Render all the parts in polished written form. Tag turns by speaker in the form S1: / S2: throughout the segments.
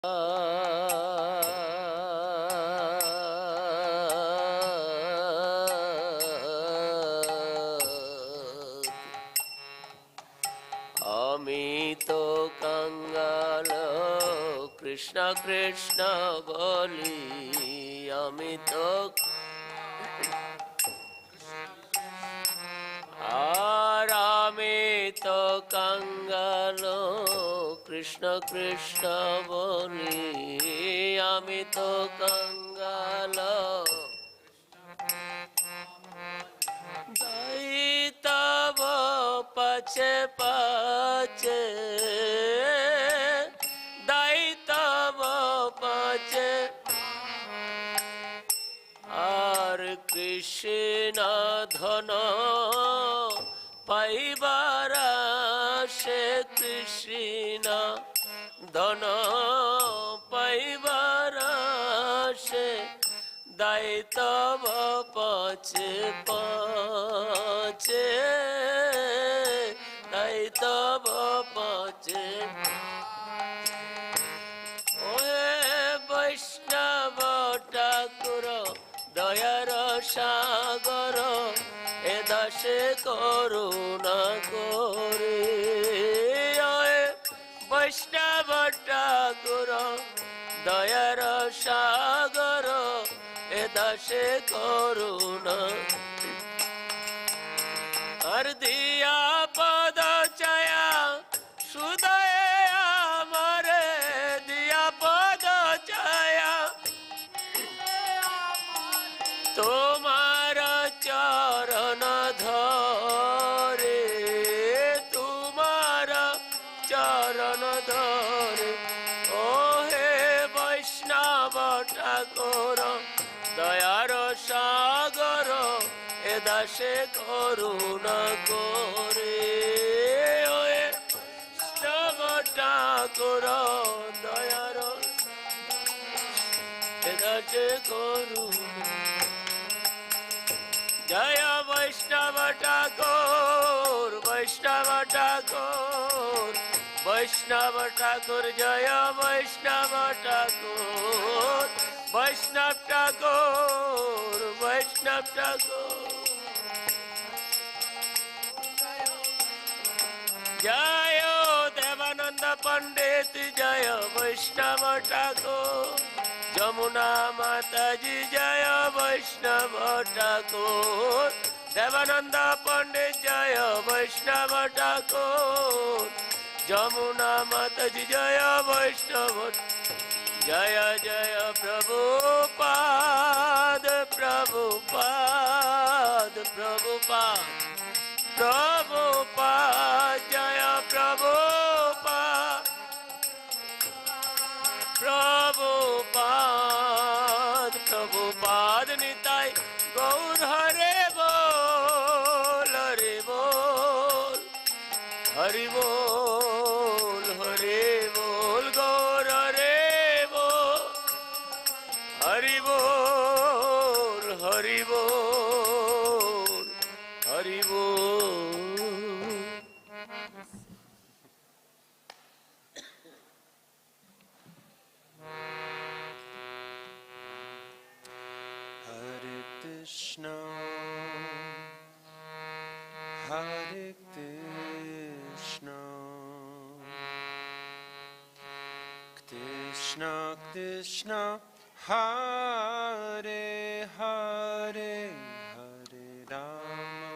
S1: আমি তো কাঙ্গাল কৃষ্ণ কৃষ্ণ বলি, আমি তো আর আমি তো কাঙ্গাল কৃষ্ণ কৃষ্ণ বলি, আমি তো কাঙ্গাল দৈতব পাছে পাছে, দৈতব পাছে আর কৃষ্ণ ধন পাইবার সে, কৃষ্ণ ধন পাইবার সে দায়িত্ব পাছে পাছে, দায়িত্ব পাছে। ওহে বৈষ্ণব ঠাকুর দয়ার সাগর, এ দাসে করুণা করে। ওহে বৈষ্ণব ঠাকুর দয়ার সাগর, এ দাসে করুণা। আর দিয়া পদ ছায়া সুদয় আমারে, দিয়া পদ ছায়া তোমার চরণ ধরে, তোমার চরণ ধরে। ও হে বৈষ্ণব ঠাকুর দয়ার সাগর, এ দাসে করুণা করে। ও হে বৈষ্ণব ঠাকুর দয়ার, এ দাসে করুণা। জয় বৈষ্ণব ঠাকুর, বৈষ্ণব ঠাকুর, বৈষ্ণব ঠাকুর, জয় বৈষ্ণব ঠাকুর, বৈষ্ণব ঠাকুর, বৈষ্ণব ঠাকুর। জয় দেবানন্দ পণ্ডিত, জয় বৈষ্ণব ঠাকুর, যমুনা মাতাজি জয় বৈষ্ণব ঠাকুর, দেবানন্দ পণ্ডিত জয় বৈষ্ণব ঠাকুর, যমুনা মাতাজি জয় বৈষ্ণব। জয় জয় প্রভুপাদ, প্রভুপাদ, প্রভুপাদ, প্রভুপাদ, জয় প্রভুপাদ, প্রভুপাদ, প্রভুপাদ নিতাই গৌর হরে বল, হরে বল, হরি বল, হরে বল, গৌর হরে বল, হরি বল, হরি বল, হরি বল।
S2: Krishna, Hare Krishna, Krishna Krishna, Hare Hare, Hare Rama,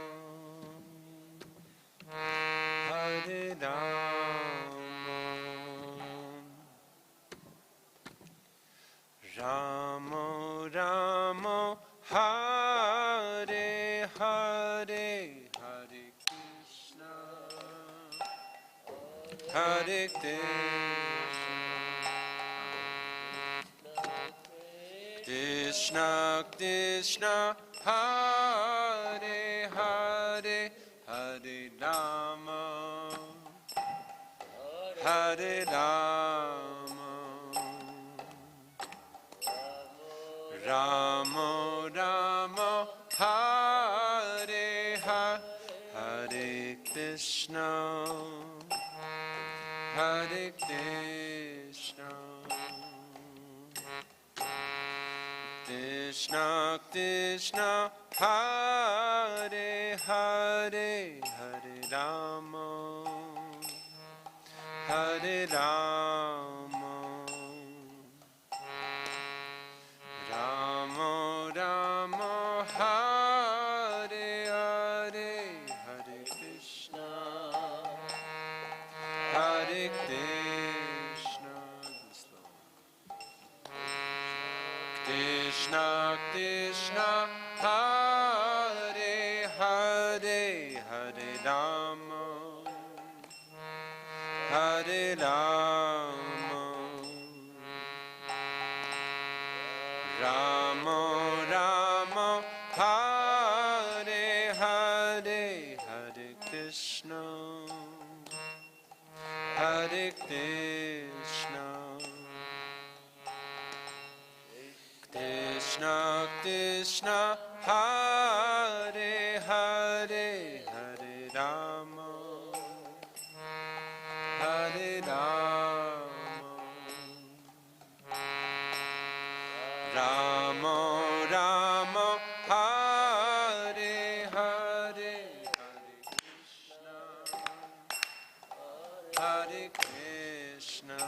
S2: Hare Rama, Rama Rama, Hare Hare, Hare Krishna, Hare Krishna, Krishna, Hare Hare, Hare Rama, Hare Rama, Rama Rama, Hare Hare, Hare Krishna, Hare Krishna. Krishna Krishna Hare Hare Hare Rama Hare Rama Rama Rama Hare Hare Hare Krishna Hare Krishna Krishna Krishna Hare Hare Hare Rama Hare Rama Rama Rama Hare Hare Hare Krishna Hare Krishna Krishna Krishna Hare Hare Hare Rama Hare Rama Rama Rama Hare Hare Hare Krishna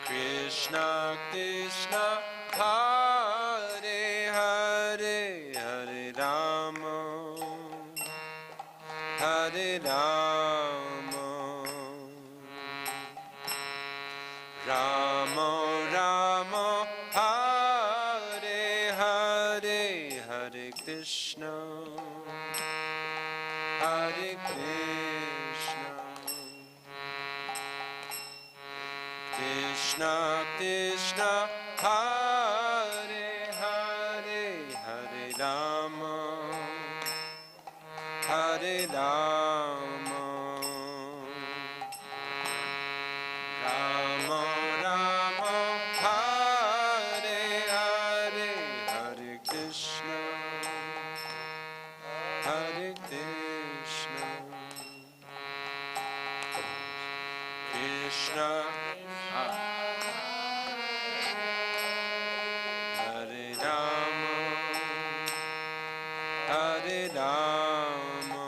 S2: Krishna Krishna Hare Hare Hare Rama Hare Rama Rama Rama Hare Hare Hare Krishna Hare Krishna Krishna Krishna Hare Hare Hare Rama Hare Rama Rama Rama Hare Hare Hare Krishna Hare Krishna Krishna Hare Rama Hare Rama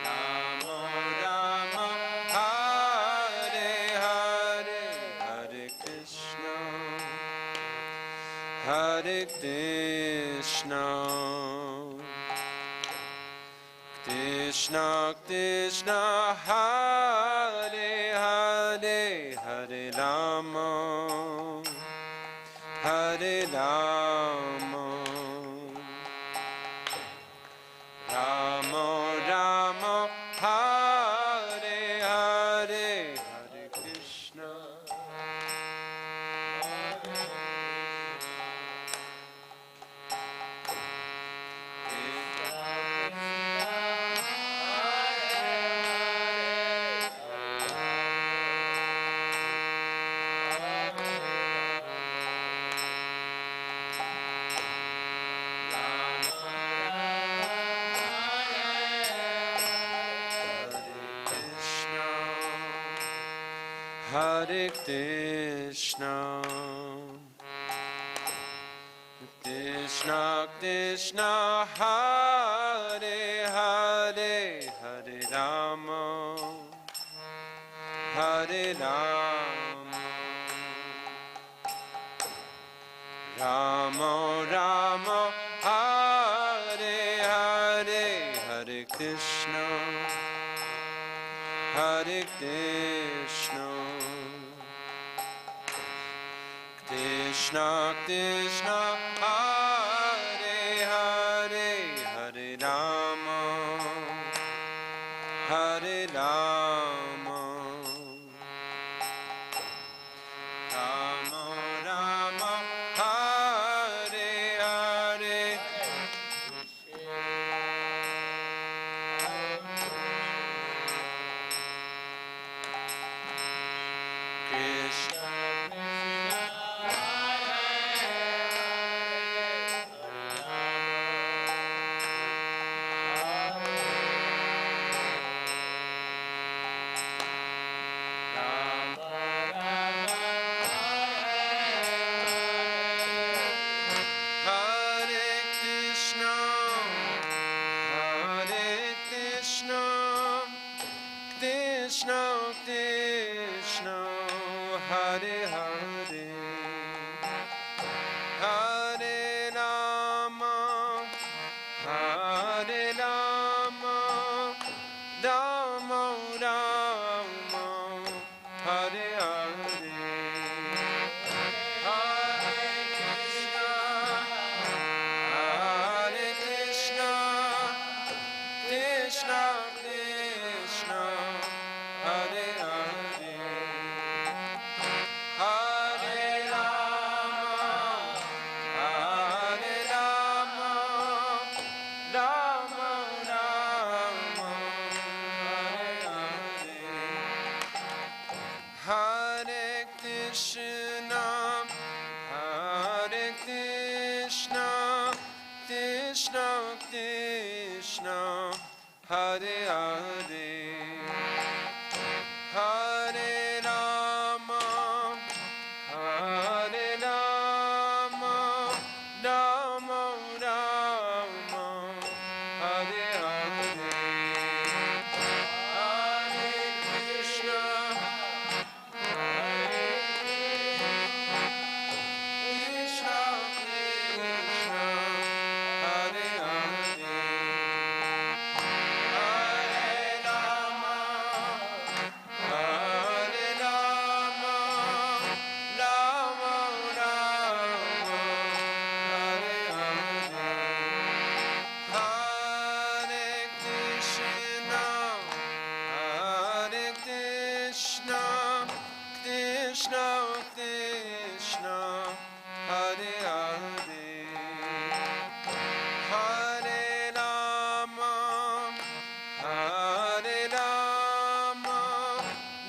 S2: Rama Rama Hare Hare Hare Krishna Hare Krishna Krishna Krishna Hare Hare Hare Rama Hare Rama Rama Rama Hare Hare Hare Krishna Hare Krishna Krishna Krishna Hare Hare Hare Rama Hare Rama Rama Rama Hare Hare Hare Krishna Hare Krishna Krishna Krishna Hare Hare Hare Rama Hare Rama Rama Rama Hare Hare Krishna Krishna, Hare Hare, Hare Rama, Hare Rama, Rama Rama, Hare Hare, Hare Krishna, Krishna Krishna, Hare Hare, Hare Rama, Hare Rama, Rama Rama, Hare Hare, Hare Krishna, Krishna Krishna, Hare Hare, Hare Rama, Hare Rama, Rama Rama, Hare Hare, Hare Krishna, Krishna Krishna, Hare Hare, Hare Rama, Hare Rama, Rama Rama, Hare Hare, Hare Krishna, Krishna Krishna, Hare Hare, Hare Rama, Hare Rama,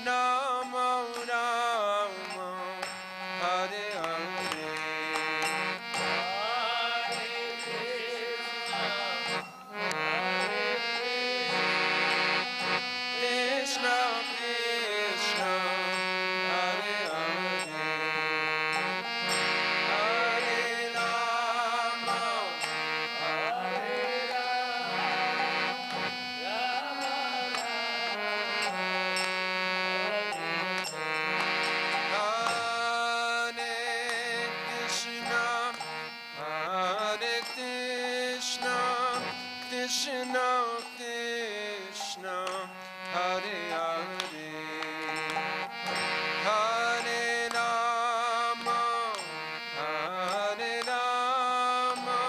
S2: Rama Rama, Hare Hare, Krishna Krishna, Hare Hare, Hare Rama, Hare Hare Krishna, Krishna Krishna, Hare Hare, Hare Rama, Hare Rama,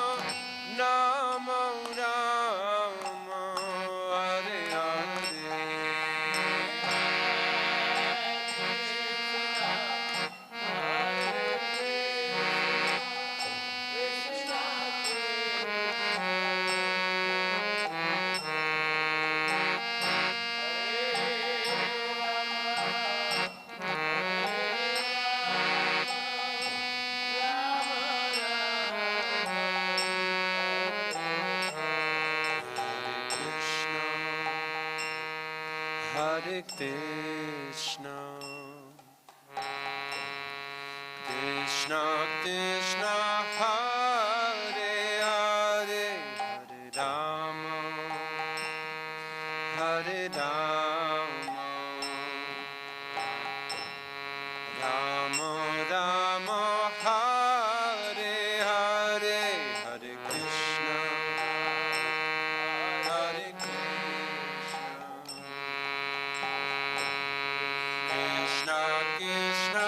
S2: Rama Rama, Hare Hare, Hare Krishna, Krishna Krishna, Hare Hare, Hare Rama, Hare Rama, Rama Rama, Hare Hare, Hare Krishna, Hare Krishna, Krishna Krishna,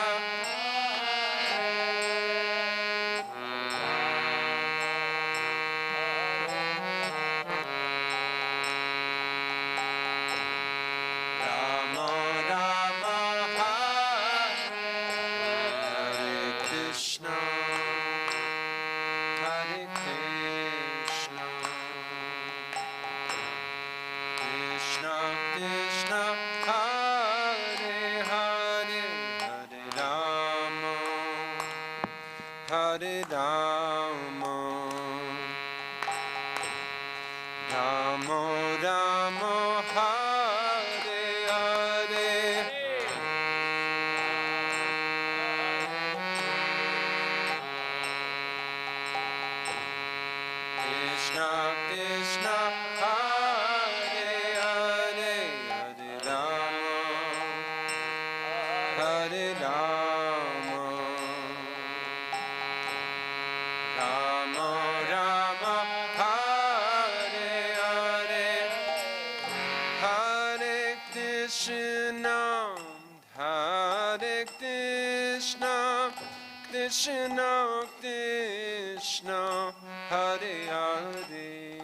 S2: Hare Rama, Rama Rama, Hare Hare, Hare Krishna, Hare Krishna, Krishna Krishna, Hare Hare,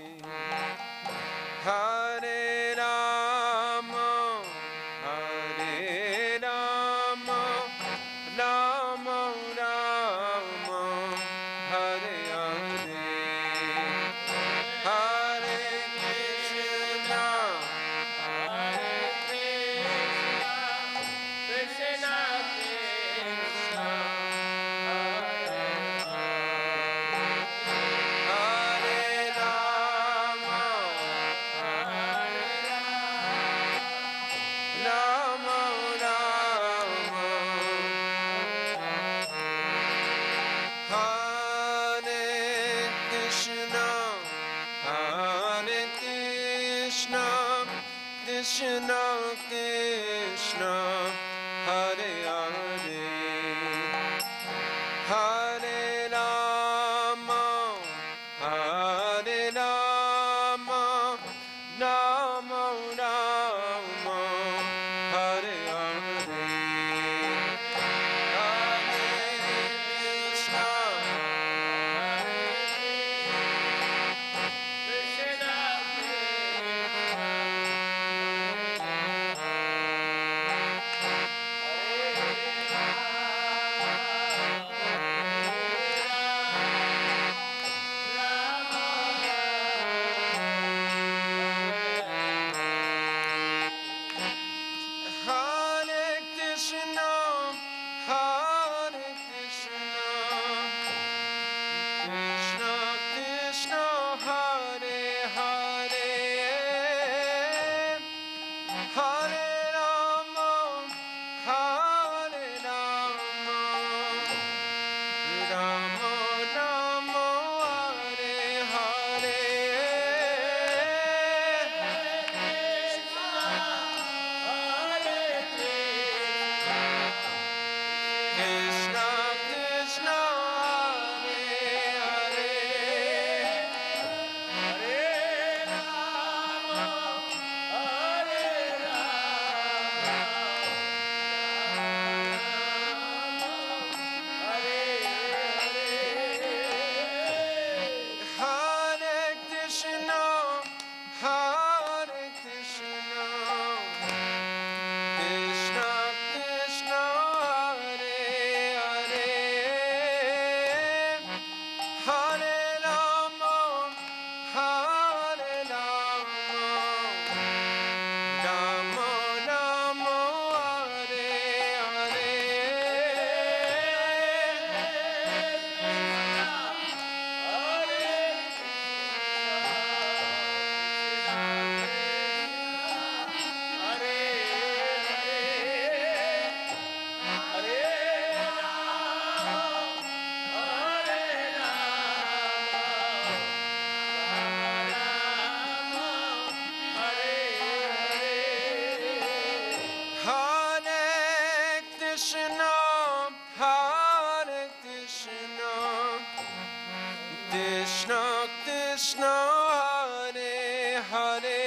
S2: Hare Rama, Hare Rama, Rama Rama, Hare Hare, Hare Krishna,
S1: Hare Krishna, Krishna Krishna, Hare
S2: Hare Rama, Rama Rama, Hare Krishna, Krishna Krishna, Hare Hare, Hare Rama, Hare Rama, Rama Rama, Hare Hare, Hare Krishna,
S1: Krishna
S2: Hare Krishna, Hare Krishna, Krishna Krishna, Hare Hare, Hare Rama, Hare Rama, Rama Rama, Hare Hare, Krishna Krishna, Hare Hare Krishna, Hare Krishna, Krishna Krishna, Hare Hare, Hare Rama, Hare Rama, Rama Rama, Hare Hare Krishna, Hare Krishna, Krishna Krishna, Hare Hare,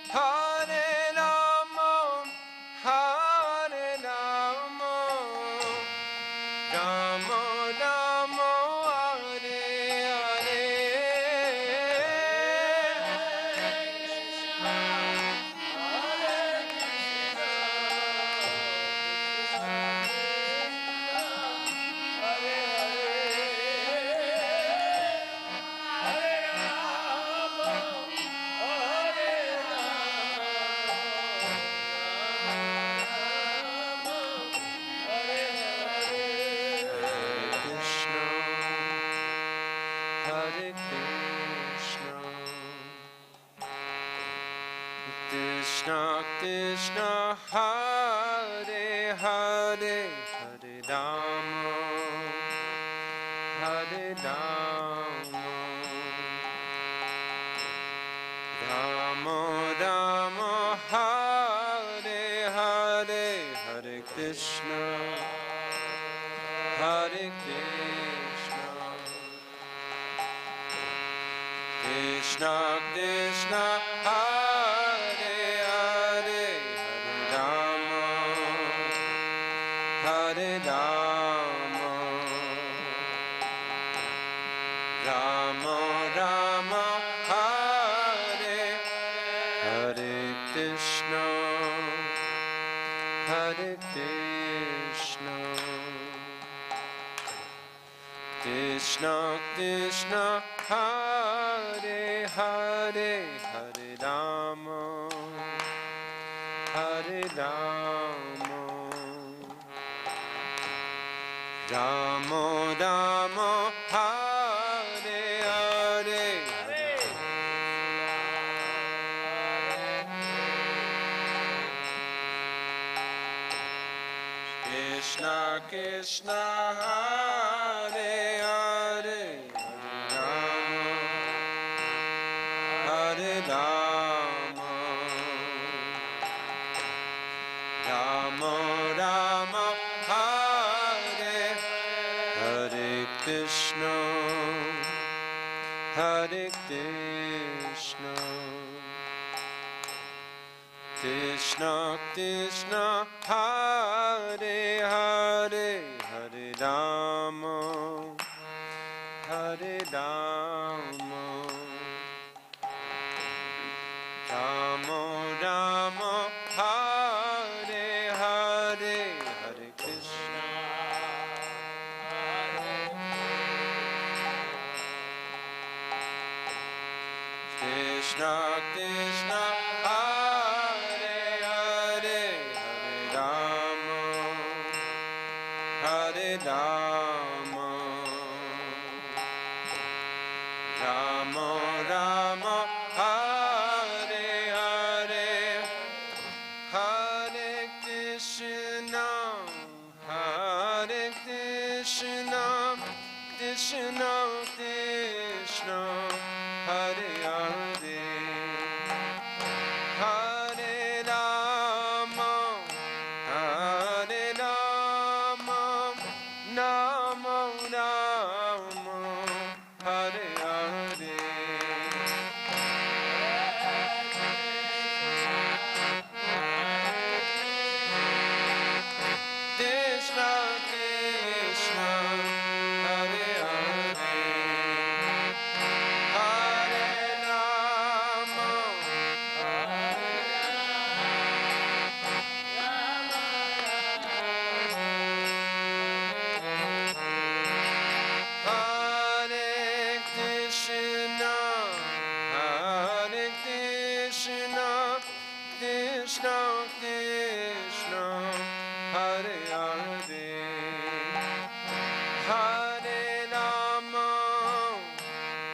S2: Hare Rama, Hare Rama, Rama Rama, Hare Hare, Krishna, Hare Krishna, Krishna Krishna, Hare Hare, Hare Rama, Hare Rama, Rama Rama, Hare Hare, Krishna, Hare Krishna, Krishna Krishna, Hare Hare, Hare Rama, Rama Rama, Hare Hare Krishna, Hare Krishna, Krishna Krishna, Hare Hare, Hare Rama, Hare Rama, Rama Rama, Hare Hare, Krishna Krishna, Hare Hare, Hare Rama, Rama Rama, Hare Hare Krishna, Hare Krishna, Krishna Krishna, Hare Hare, Hare Rama, Hare Rama, Rama Rama, Hare Hare, Hare Krishna, Krishna Krishna, Hare Hare, Hare Rama, Hare Rama, Rama Rama, Hare Hare, Hare Krishna, Hare Krishna, Krishna Krishna, Hare Hare, Hare Rama, Hare Rama, Rama Rama, Hare Hare, Krishna Krishna, Hare Hare, Hare Rama, Hare Krishna, Hare Krishna, Krishna Krishna, Hare Hare, Hare Rama,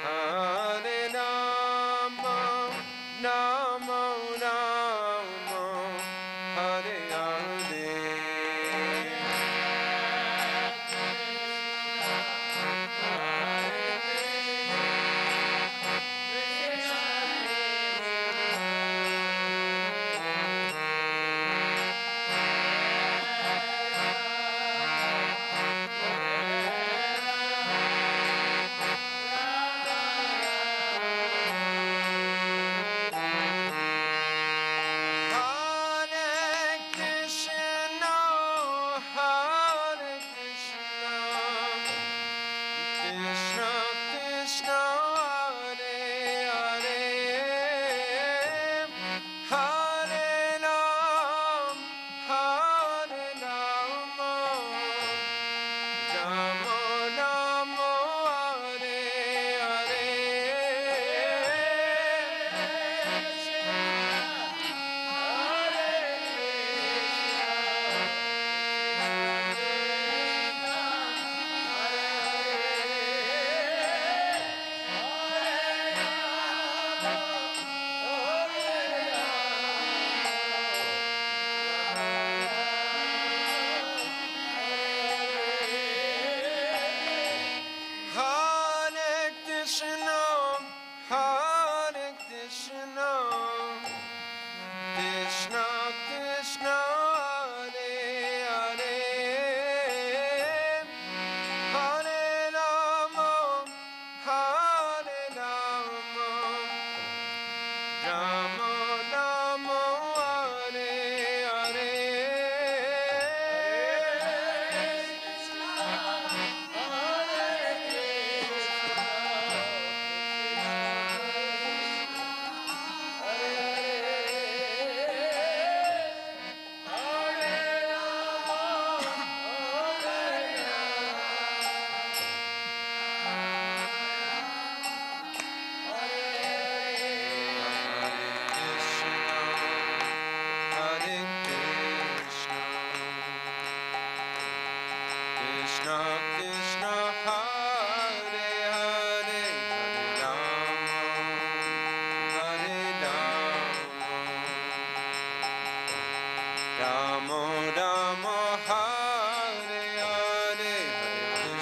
S2: Hare Rama, Rama Rama, Hare Hare, Hare Krishna, Hare Krishna, Krishna Krishna, Hare Hare, Hare Ram, Hare Rama, Rama Rama, Hare Hare Krishna, Hare Krishna, Krishna Krishna, Hare Ramo Ramo Hare Hare Hare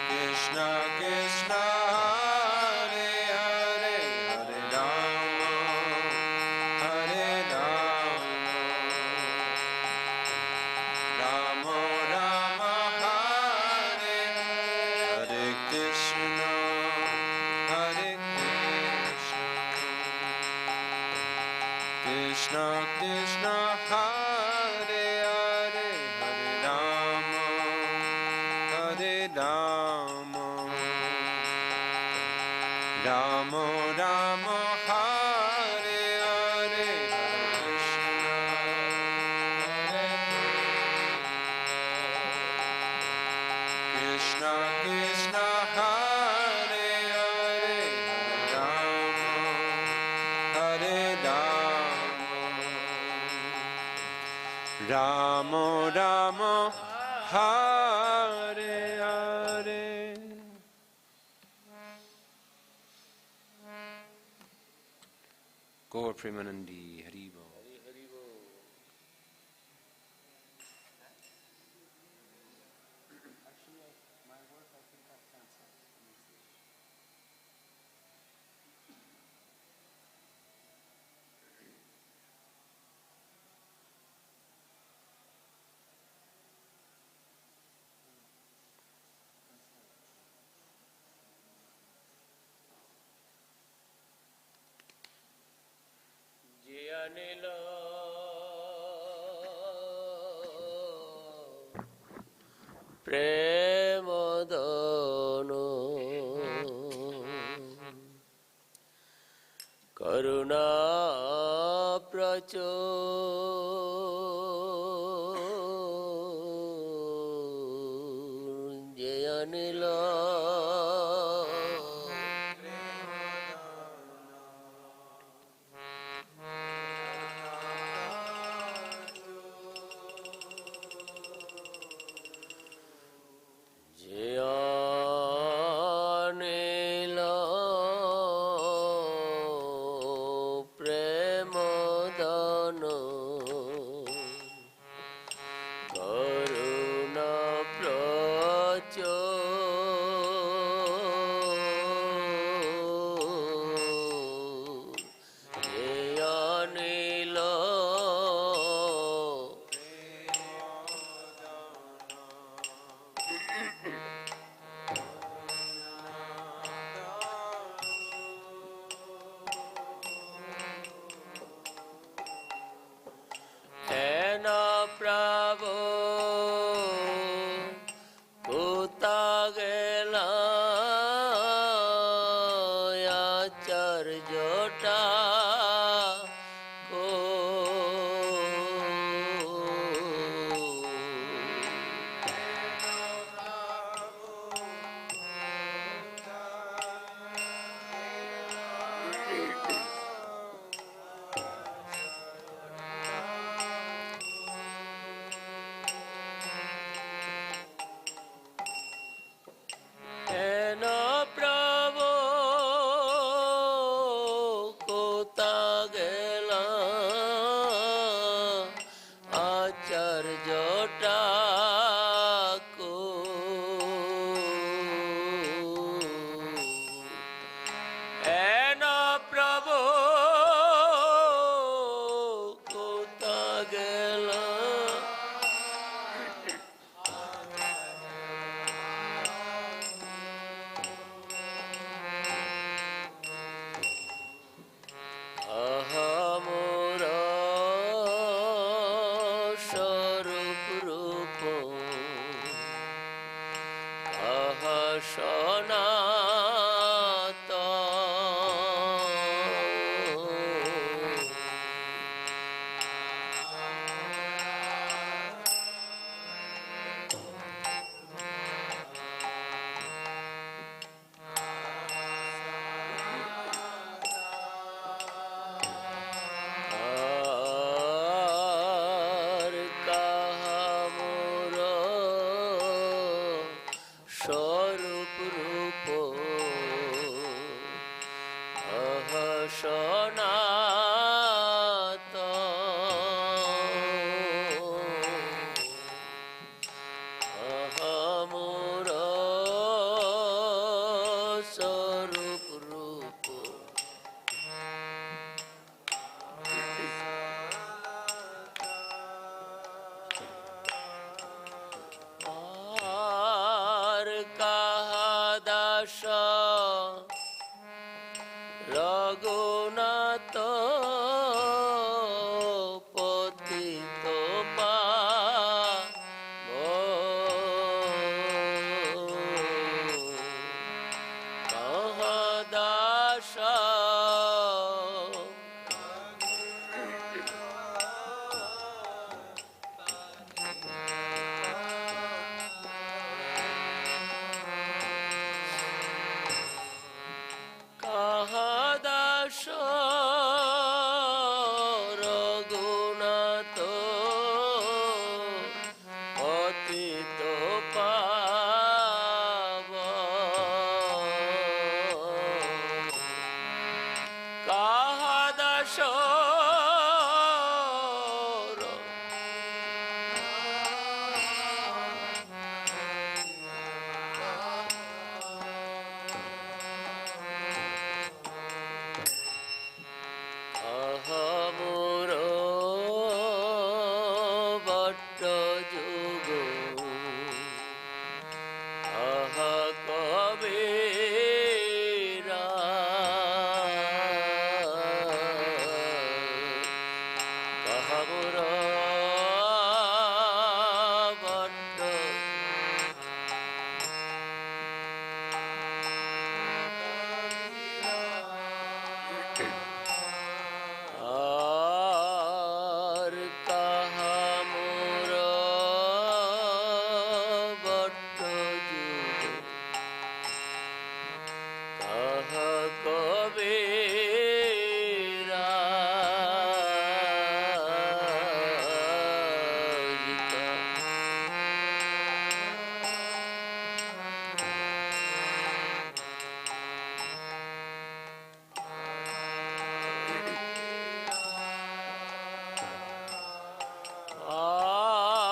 S2: Krishna Krishna Hare Hare Hare Rama Hare Rama Rama Rama Hare Hare Krishna Hare Krishna Krishna Hare Hare Hare Rama Hare Rama Rama Rama Hare Hare Hare Krishna Krishna Hare Hare Hare Rama Hare Rama Rama Rama Hare Hare. Gaur Premanandi Hari Bol.
S1: Jiyanilo Premodono Karuna Pracho Jiyanilo Raghunath পতিত দাস দাস রঘুনাথ পতিত দাস আহমুর বট্ট যুগ আহ কবীরা আহমুর বট্ট আর কাহামুর বট্ট যুগ কাহ কবীরা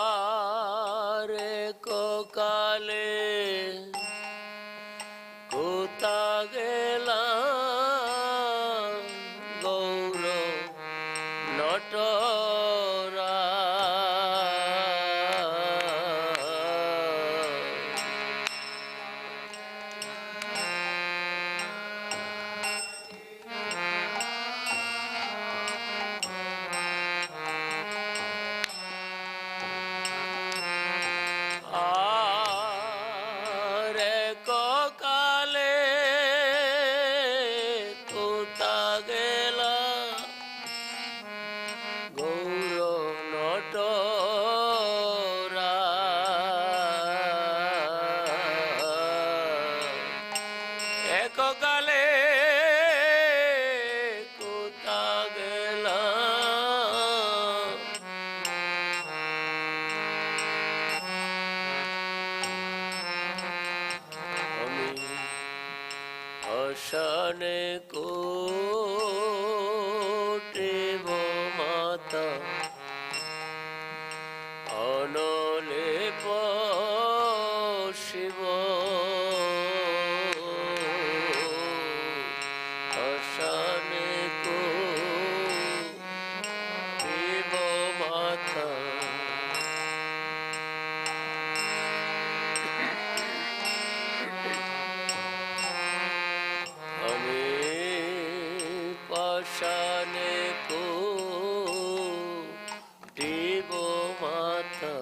S1: আরে কালে কোথা গেলাম গৌর নটরা আরে কালে কোথা গেলা গৌর নটরা এককালে কোথা গেলা আমি অশনে কোটিব মাতা অনলে শিব অশনে কোটিব মাতা আমি পাশানে কোটিব মাতা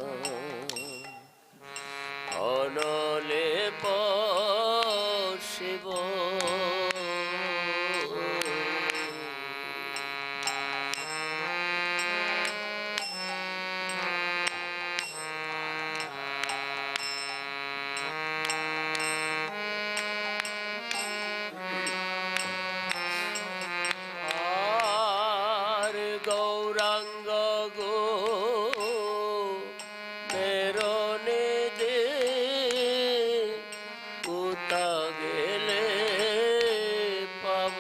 S1: অনলে শিব আর গৌরাঙ্গ গো মেরো নিধি কোথা গেলে পাব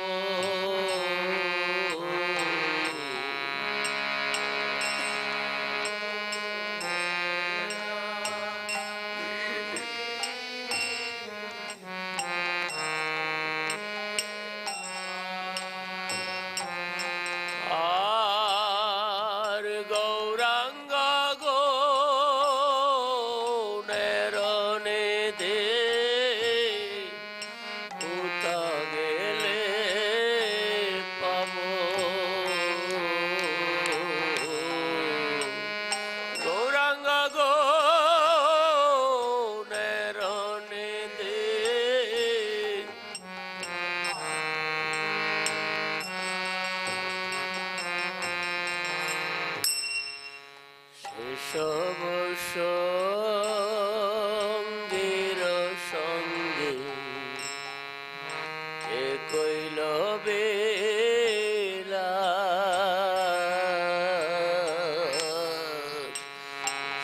S1: যে কইল বেলা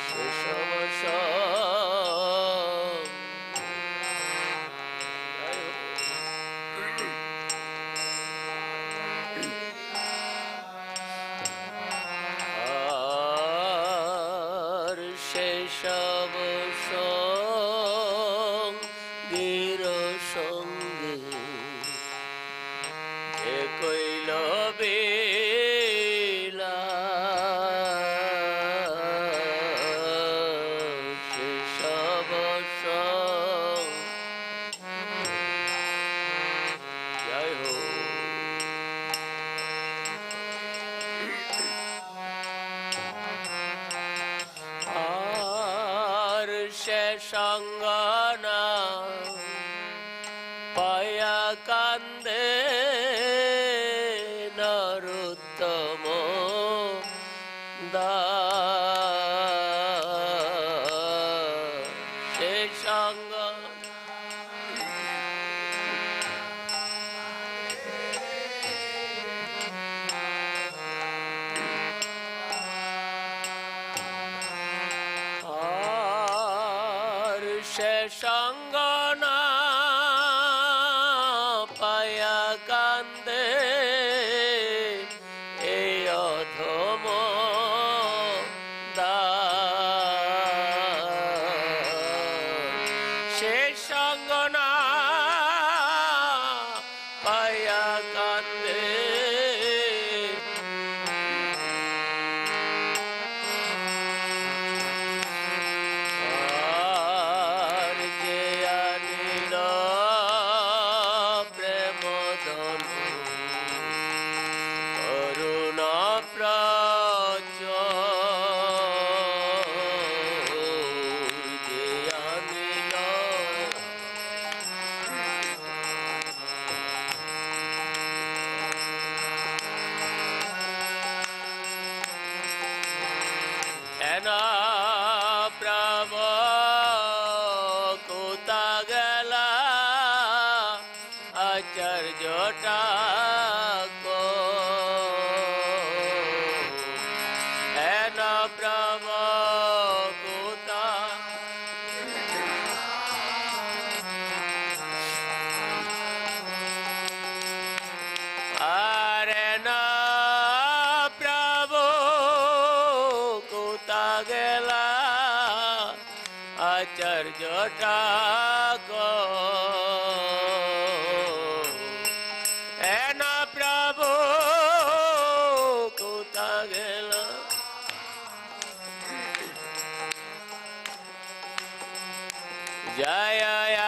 S1: সেসব সব আর সেসব সঙ্গীর সঙ্গে যে কইল বেলা সেসব জয় হোক। আর সে সঙ্গনা পায়া কান্দে নরোত্তম দাস সে সঙ্গ আর সে সঙ্গ না পায়া কান্দে এই অধম দাস সে সঙ্গ না পায়া কান্দে আর যে আনিল প্রেম ধন করুণা প্রচুর যে আনিল এনা প্রভ কোথা গেলা আচার্যটা গো এনা প্রভ কোথা আরে না প্রভু কোথা গেলা আচার্যটা গো এনা প্রভু কোথা গেলা জয়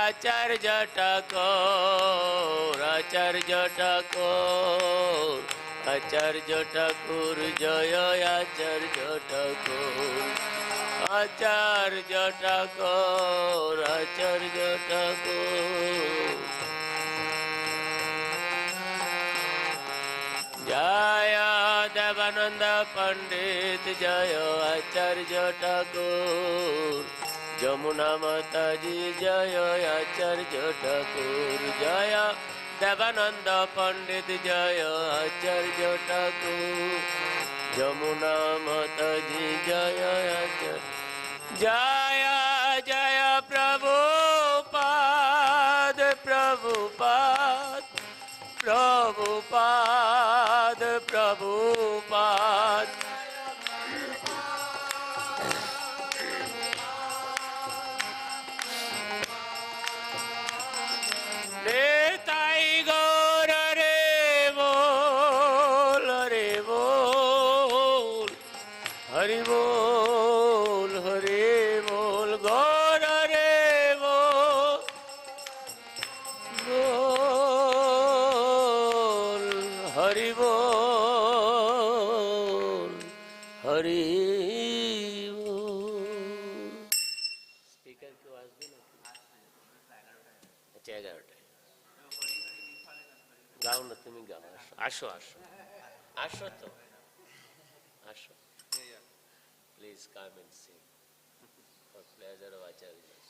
S1: আচার্য ঠাকুর আচার্য ঠাকুর আচার্য ঠাকুর জয় আচার্য ঠাকুর আচার্য ঠাকুর আচার্য ঠাকুর জয় দেবানন্দ পণ্ডিত জয় আচার্য ঠাকুর যমুনা মাতাজি জয় আচার্য ঠাকুর জয় দেবানন্দ পণ্ডিত জয় আচার্য ঠাকুর যমুনা মাতাজি জয় আচার্য জয় জয় প্রভুপাদ প্রভুপাদ প্রভুপাদ প্রভুপাদ নেতাই গৌর রে বল হরি বল গৌর রে বল হরি বল হরি বল। স্পিকার কেউ আসবে না? আচ্ছা 11টায় গাও না, তুমি গাও। আসো আসো আসো তো আসো, please come and sing for pleasure of acharyas.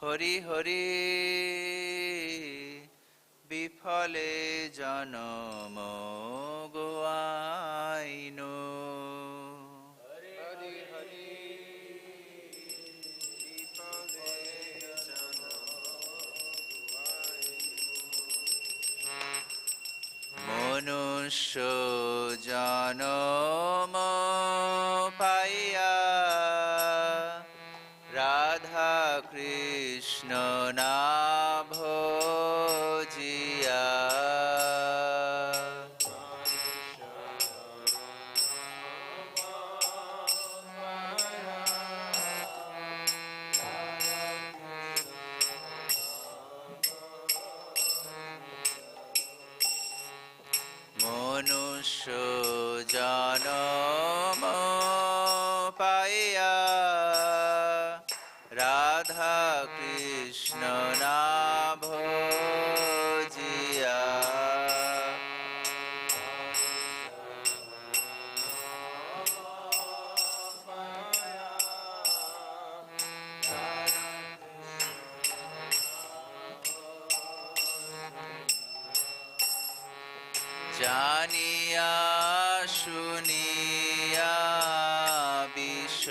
S3: Hari Hari বিফলে জনম গোয়াইন। মনুষ্য জনম পাইয়া রাধা কৃষ্ণ না ভজিয়া। মনুষ্য জনম পাইয়া রাধা কৃষ্ণ না ভজিয়া। জানিয়া শুনিয়া বিষ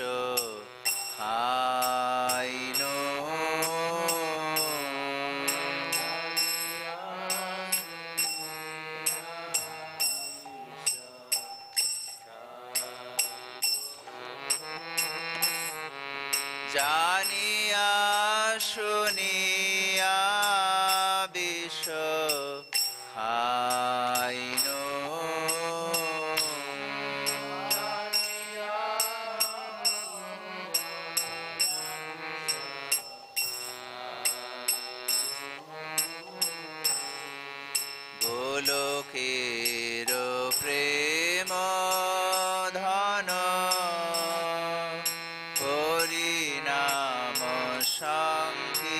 S3: খাইন। জানিয়া শুনিয়া বিষ খাইন। গোলকের প্রেম ধন হরি নাম সংকীর্তন।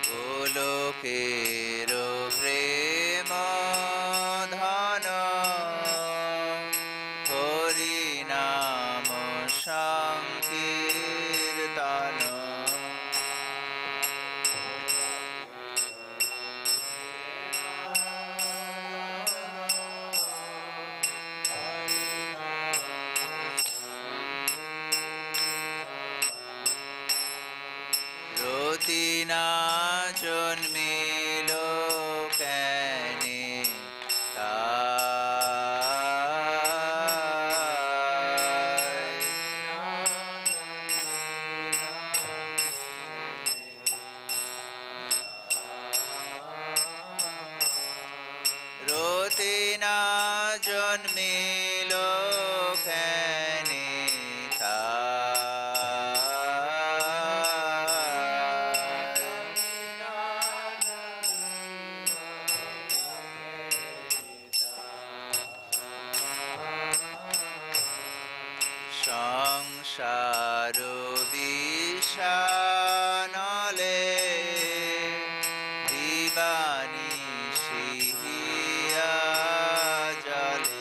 S3: গোলকের প্রেম ধন হরি নাম সংকীর্তন। রতি না জন্মিল কেনে তাই। রতি না জন্মিল কেনে সংসার বিষানলে দিবানিশি হিয়া জলে।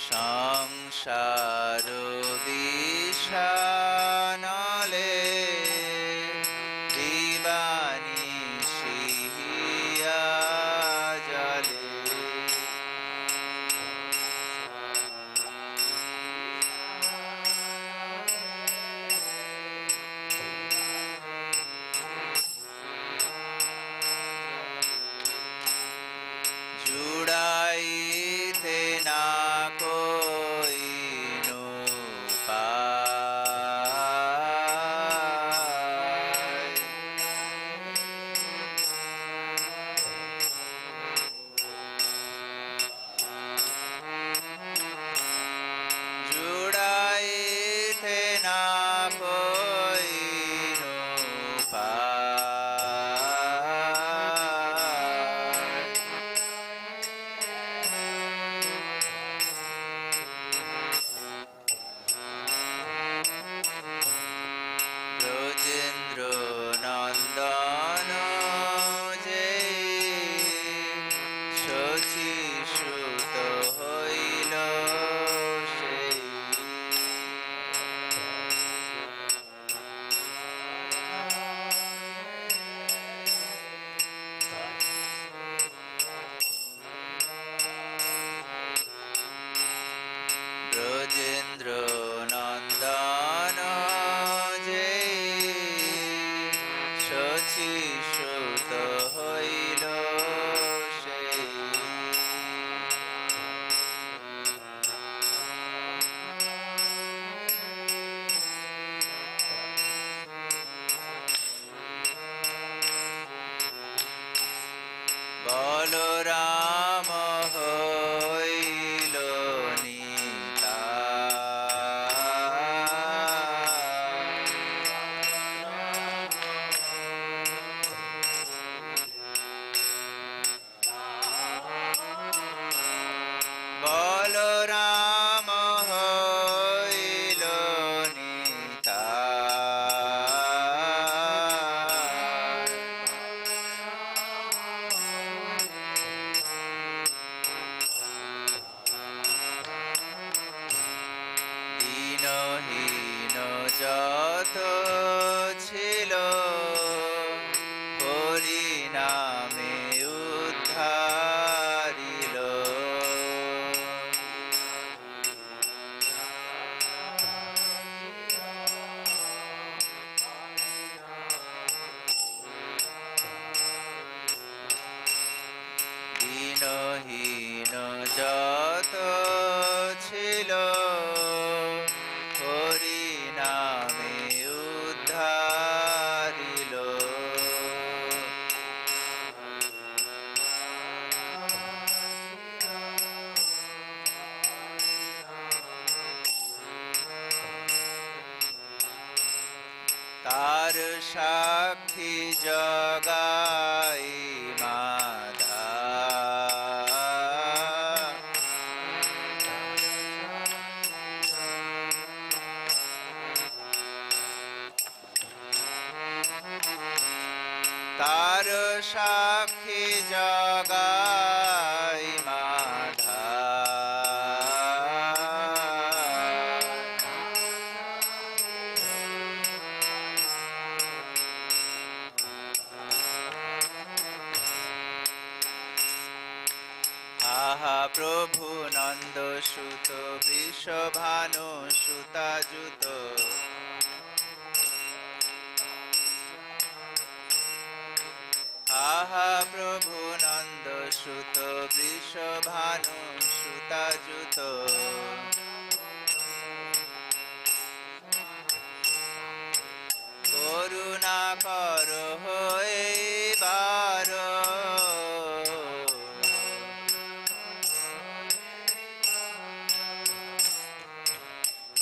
S3: সংসার বিষানলে দিবানিশি হিয়া জলে। জুড়াইতে না কইনু সাক্ষী জগাই মাধা তার সাক্ষী জগাই মাধা আহা প্রভু নন্দ সুত বৃষভানু সুতাযুত আহা প্রভু নন্দ সুত বৃষভানু সুতাযুত করুণা কর হইবার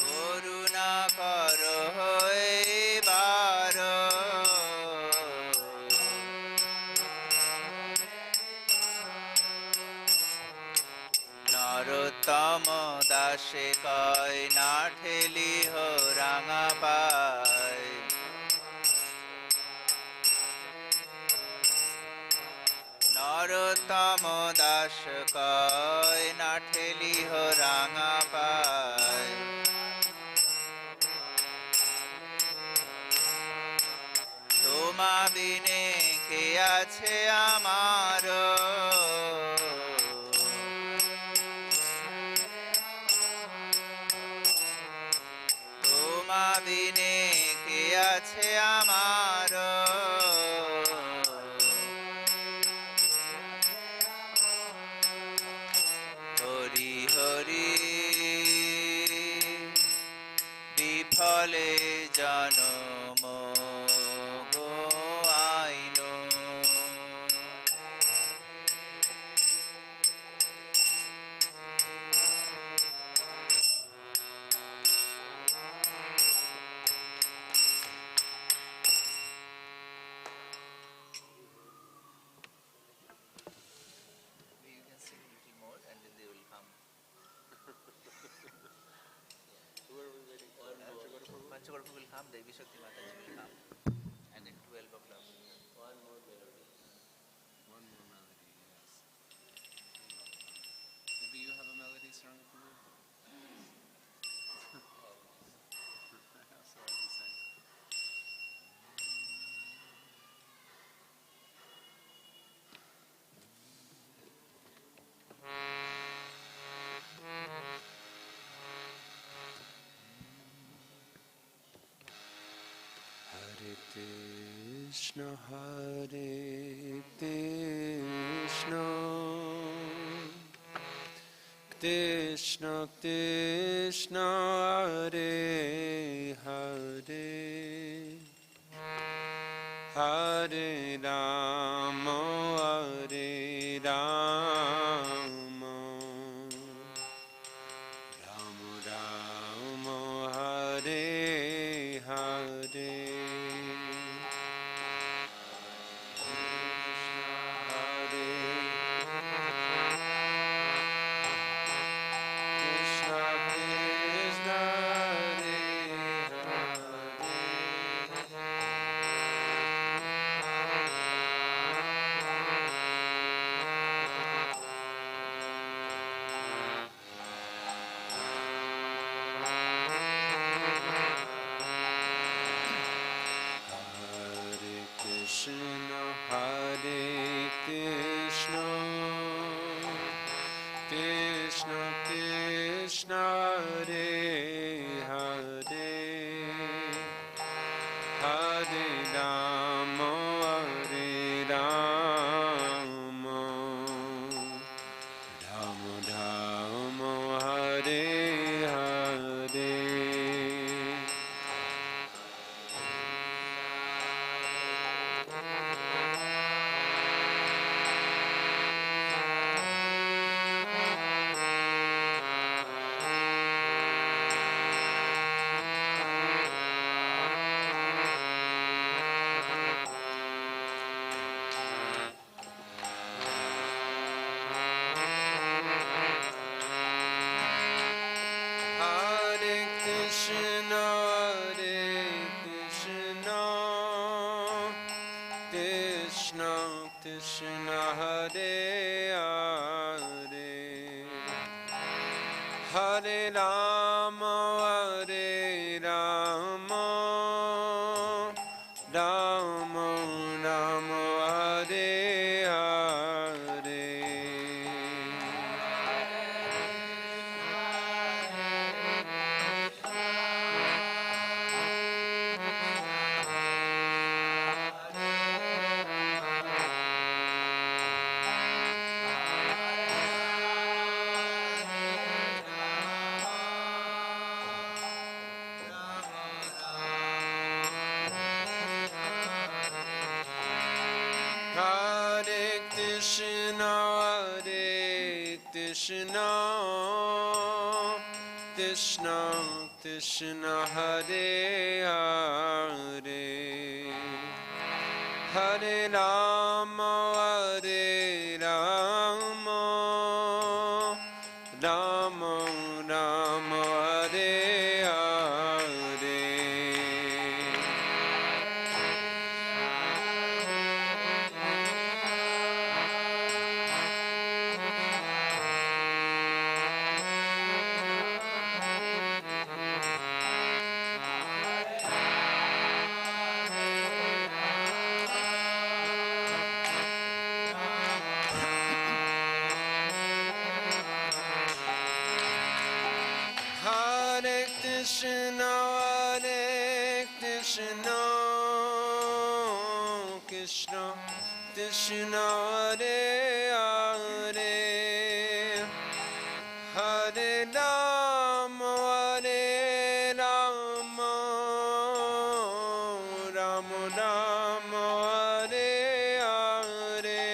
S3: করুণা কর হইবার নরোত্তম দাসে কয় না ঠেলিহ রাঙা পায় নরোত্তম দাস কয় না ঠেলিহ রাঙা পায় তোমা বিনে কে আছে আমার তোমা বিনে কে আছে আমার হরি হরি বিফলে জনম গো আইন You can sing a little more and then they will come. Panchagorpa will come, Devi Shakti Mataji will come, and then 12 o'clock.
S1: One more melody.
S2: One more melody, yes. Maybe you have a melody song for me? Sorry to say. Hare Krishna, Krishna Krishna, Hare Hare, Hare Rama, Hare Rama, Rama Rama, Hare Hare. Hare Hare Rama, Hare Rama, Rama Rama, Hare Hare. Hare Krishna, Hare Krishna, Krishna Krishna, Hare Hare, Hare Rama, Hare Rama, Rama Rama, Hare Hare. Hare Krishna, Hare Krishna, Krishna Krishna, Hare Hare, Hare Rama, Hare Rama, Rama Rama, Hare Hare.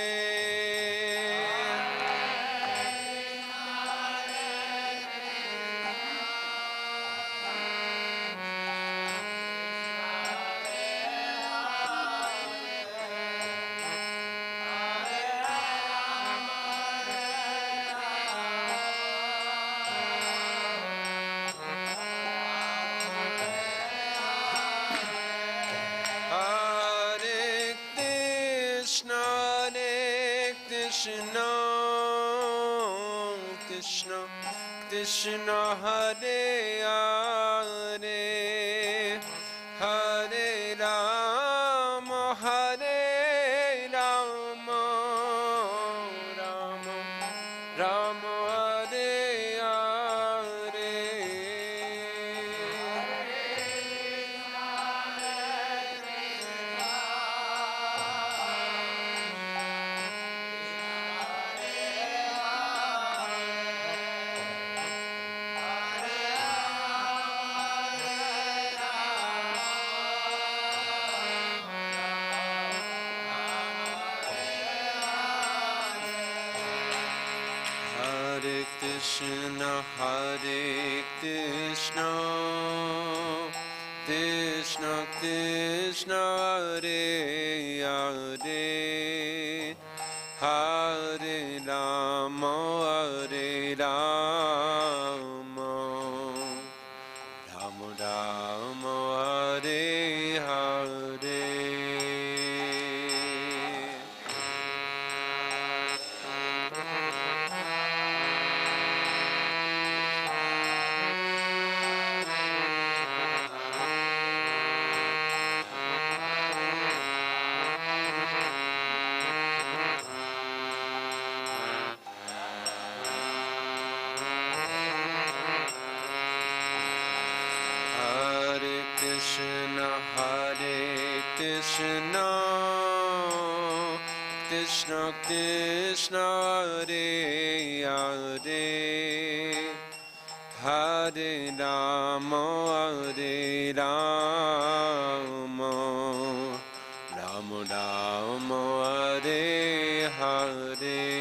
S2: Hare Krishna, Hare Krishna, Krishna Krishna, Hare Hare, Hare Rama, Hare Rama, Rama Rama, Hare Hare. Hare Krishna, Hare Krishna, Krishna Krishna, Hare Hare, Hare Rama, Hare Rama, Rama Rama, Hare Hare. Hare Krishna, Hare Krishna, Krishna Krishna, Hare Hare, Hare Rama, Hare Rama, Rama Rama, Hare Hare.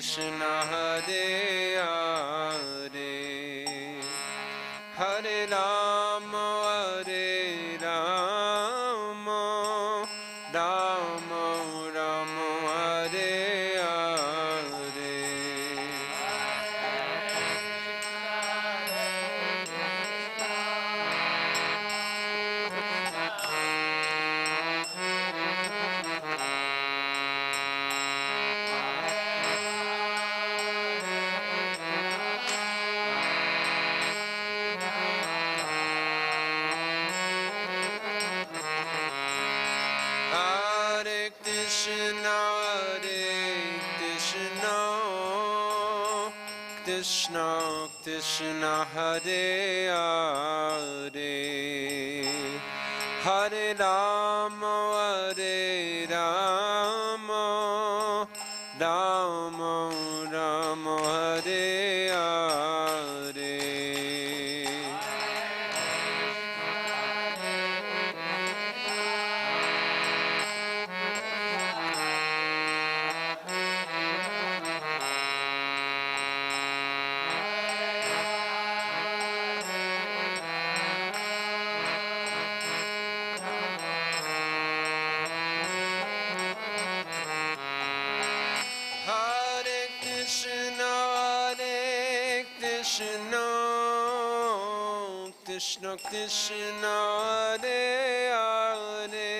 S2: Krishna Hare Hare Hare Rama Hare Rama Rama Rama Hare Hare Hare Krishna, Krishna Krishna, Hare Hare, Hare Rama, Rama Rama, Hare Hare. Hare Krishna, Krishna Krishna, Hare Hare,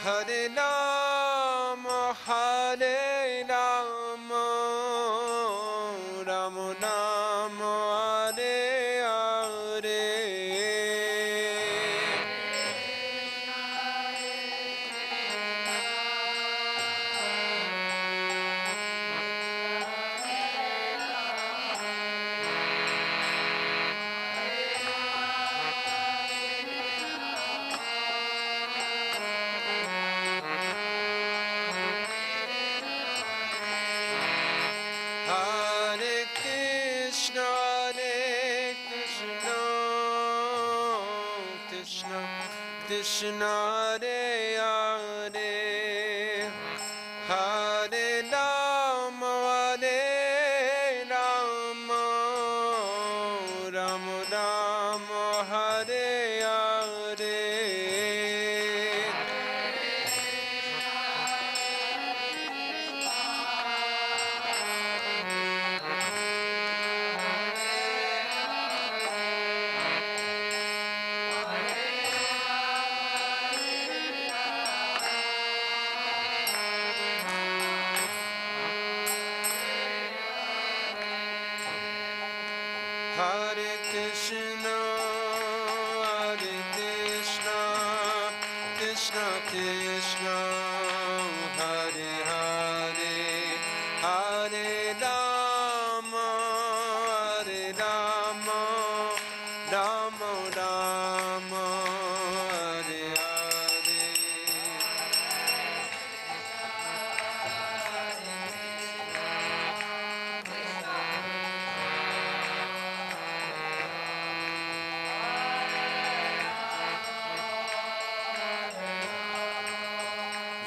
S2: Hare Rama, Rama Rama, Hare Hare. Hare Krishna, Krishna Krishna, Hare Hare, Hare Rama, Rama Rama, Hare Hare. Hare Krishna, Krishna Krishna, Hare Hare, Hare Rama, Rama Rama, Hare Hare.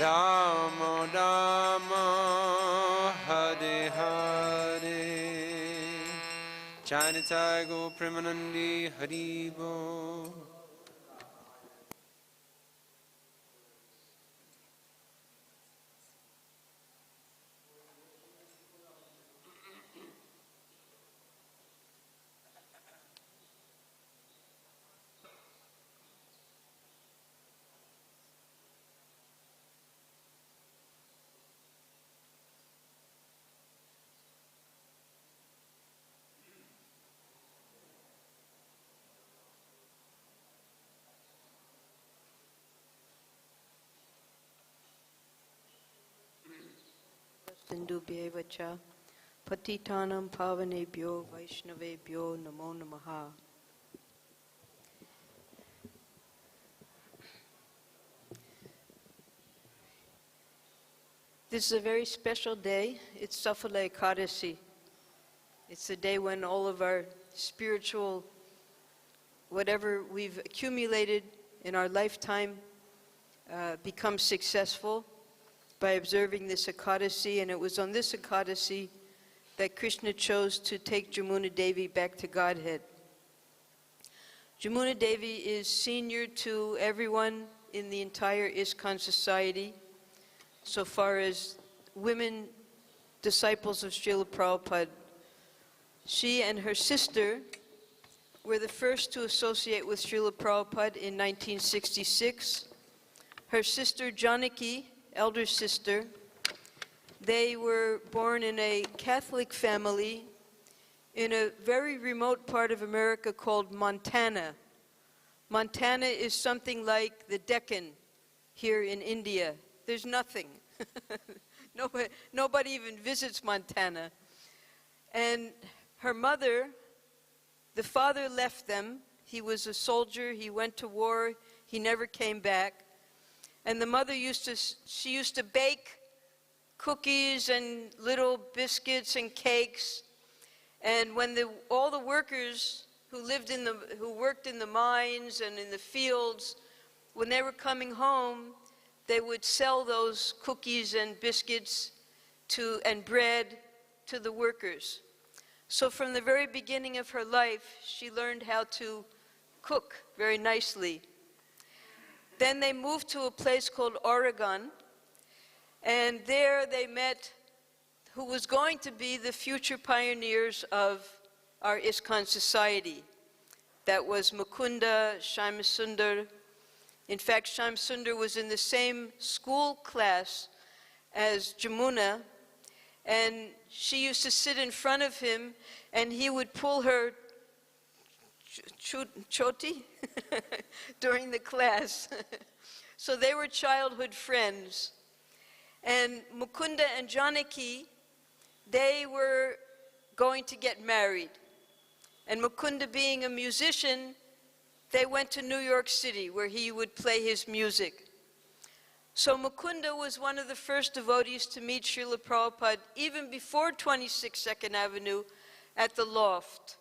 S2: Rama Rama, Hare Hare, Chanitai Go Premanandi Haribo.
S4: Sindhubhyeva cha patitanam pavanebhyo vaishnavebhyo namo namaha. This is a very special day. It's Safala Ekadasi. It's the day when all of our spiritual, whatever we've accumulated in our lifetime, becomes successful. by observing this Ekadasi, and it was on this Ekadasi that Krishna chose to take Yamuna Devi back to Godhead. Yamuna Devi is senior to everyone in the entire ISKCON society, so far as women disciples of Srila Prabhupada. She and her sister were the first to associate with Srila Prabhupada in 1966. Her sister Janaki, elder sister, they were born in a Catholic family in a very remote part of America called Montana. Montana is something like the Deccan here in India. There's nothing. Nobody even visits Montana. And her mother, the father left them. He was a soldier. He went to war. He never came back. And the mother used to bake cookies and little biscuits and cakes. And when all the workers who worked in the mines and in the fields, when they were coming home, they would sell those cookies and biscuits and bread to the workers. So from the very beginning of her life, she learned how to cook very nicely. Then they moved to a place called Oregon, and there they met who was going to be the future pioneers of our ISKCON society. That was Mukunda Shyamasundar. In fact, Shyamasundar was in the same school class as Yamuna, and she used to sit in front of him, and he would pull her choti during the class. So they were childhood friends. And Mukunda and Janaki, they were going to get married. And Mukunda, being a musician, they went to New York City where he would play his music. So Mukunda was one of the first devotees to meet Srila Prabhupada even before 26 2nd Avenue at the Loft.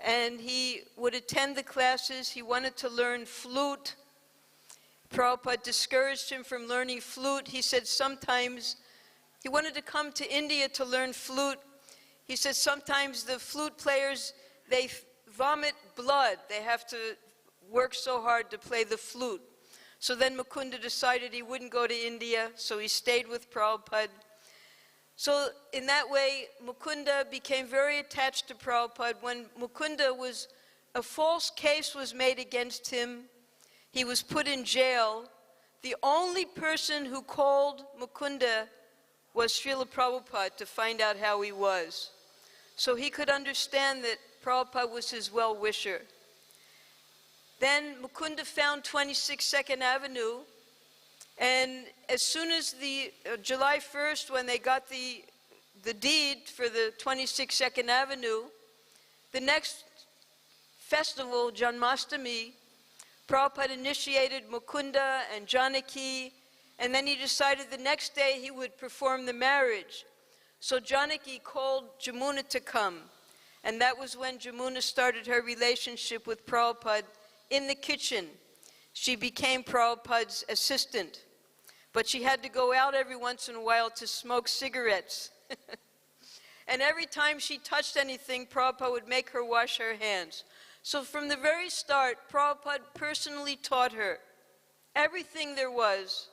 S4: And he would attend the classes. He wanted to learn flute. Prabhupada discouraged him from learning flute. He said sometimes, he wanted to come to India to learn flute. He said sometimes the flute players, they vomit blood. They have to work so hard to play the flute. So then Mukunda decided he wouldn't go to India, so he stayed with Prabhupada. So in that way, Mukunda became very attached to Prabhupada. When a false case was made against him, he was put in jail. The only person who called Mukunda was Srila Prabhupada to find out how he was. So he could understand that Prabhupada was his well-wisher. Then Mukunda found 26 2nd Avenue, and as soon as the July 1st, when they got the deed for the 26 2nd Avenue, the next festival, Janmashtami, Prabhupada initiated Mukunda and Janaki, and then he decided the next day he would perform the marriage. So Janaki called Yamuna to come, and that was when Yamuna started her relationship with Prabhupada in the kitchen. She became Prabhupada's assistant, but she had to go out every once in a while to smoke cigarettes. And every time she touched anything, Prabhupada would make her wash her hands. So from the very start, Prabhupada personally taught her everything there was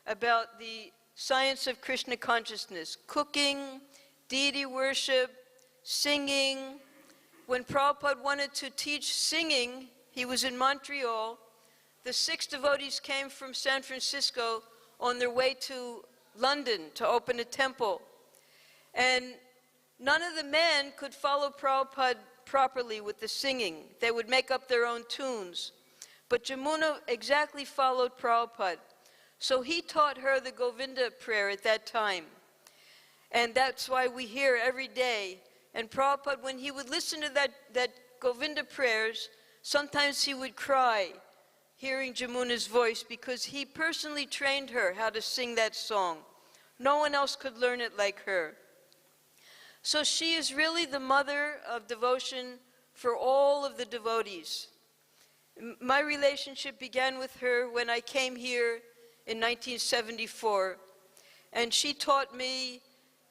S4: about the science of Krishna consciousness: cooking, deity worship, singing. When Prabhupada wanted to teach singing, he was in Montreal. The 6 devotees came from San Francisco on their way to London to open a temple. And none of the men could follow Prabhupada properly with the singing. They would make up their own tunes. But Yamuna exactly followed Prabhupada. So he taught her the Govinda prayer at that time. And that's why we hear every day. And Prabhupada, when he would listen to that Govinda prayers, sometimes he would cry, hearing Yamuna's voice, because he personally trained her how to sing that song. No one else could learn it like her. So she is really the mother of devotion for all of the devotees. My relationship began with her when I came here in 1974. and she taught me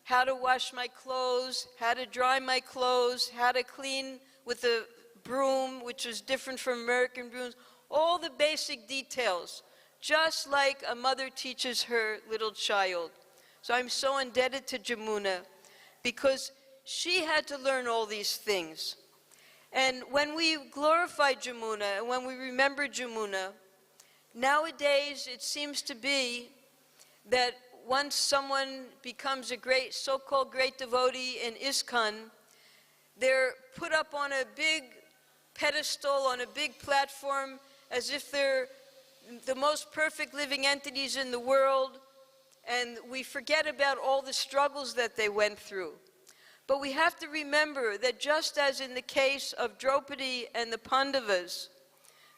S4: how to wash my clothes, how to dry my clothes, how to clean with a broom, which was different from American brooms, all the basic details, just like a mother teaches her little child. So I'm so indebted to Yamuna because she had to learn all these things. And when we glorify Yamuna and when we remember Yamuna, nowadays it seems to be that once someone becomes a great, so-called great devotee in ISKCON, they're put up on a big pedestal, on a big platform, as if they're the most perfect living entities in the world, and we forget about all the struggles that they went through. But we have to remember that just as in the case of Draupadi and the Pandavas,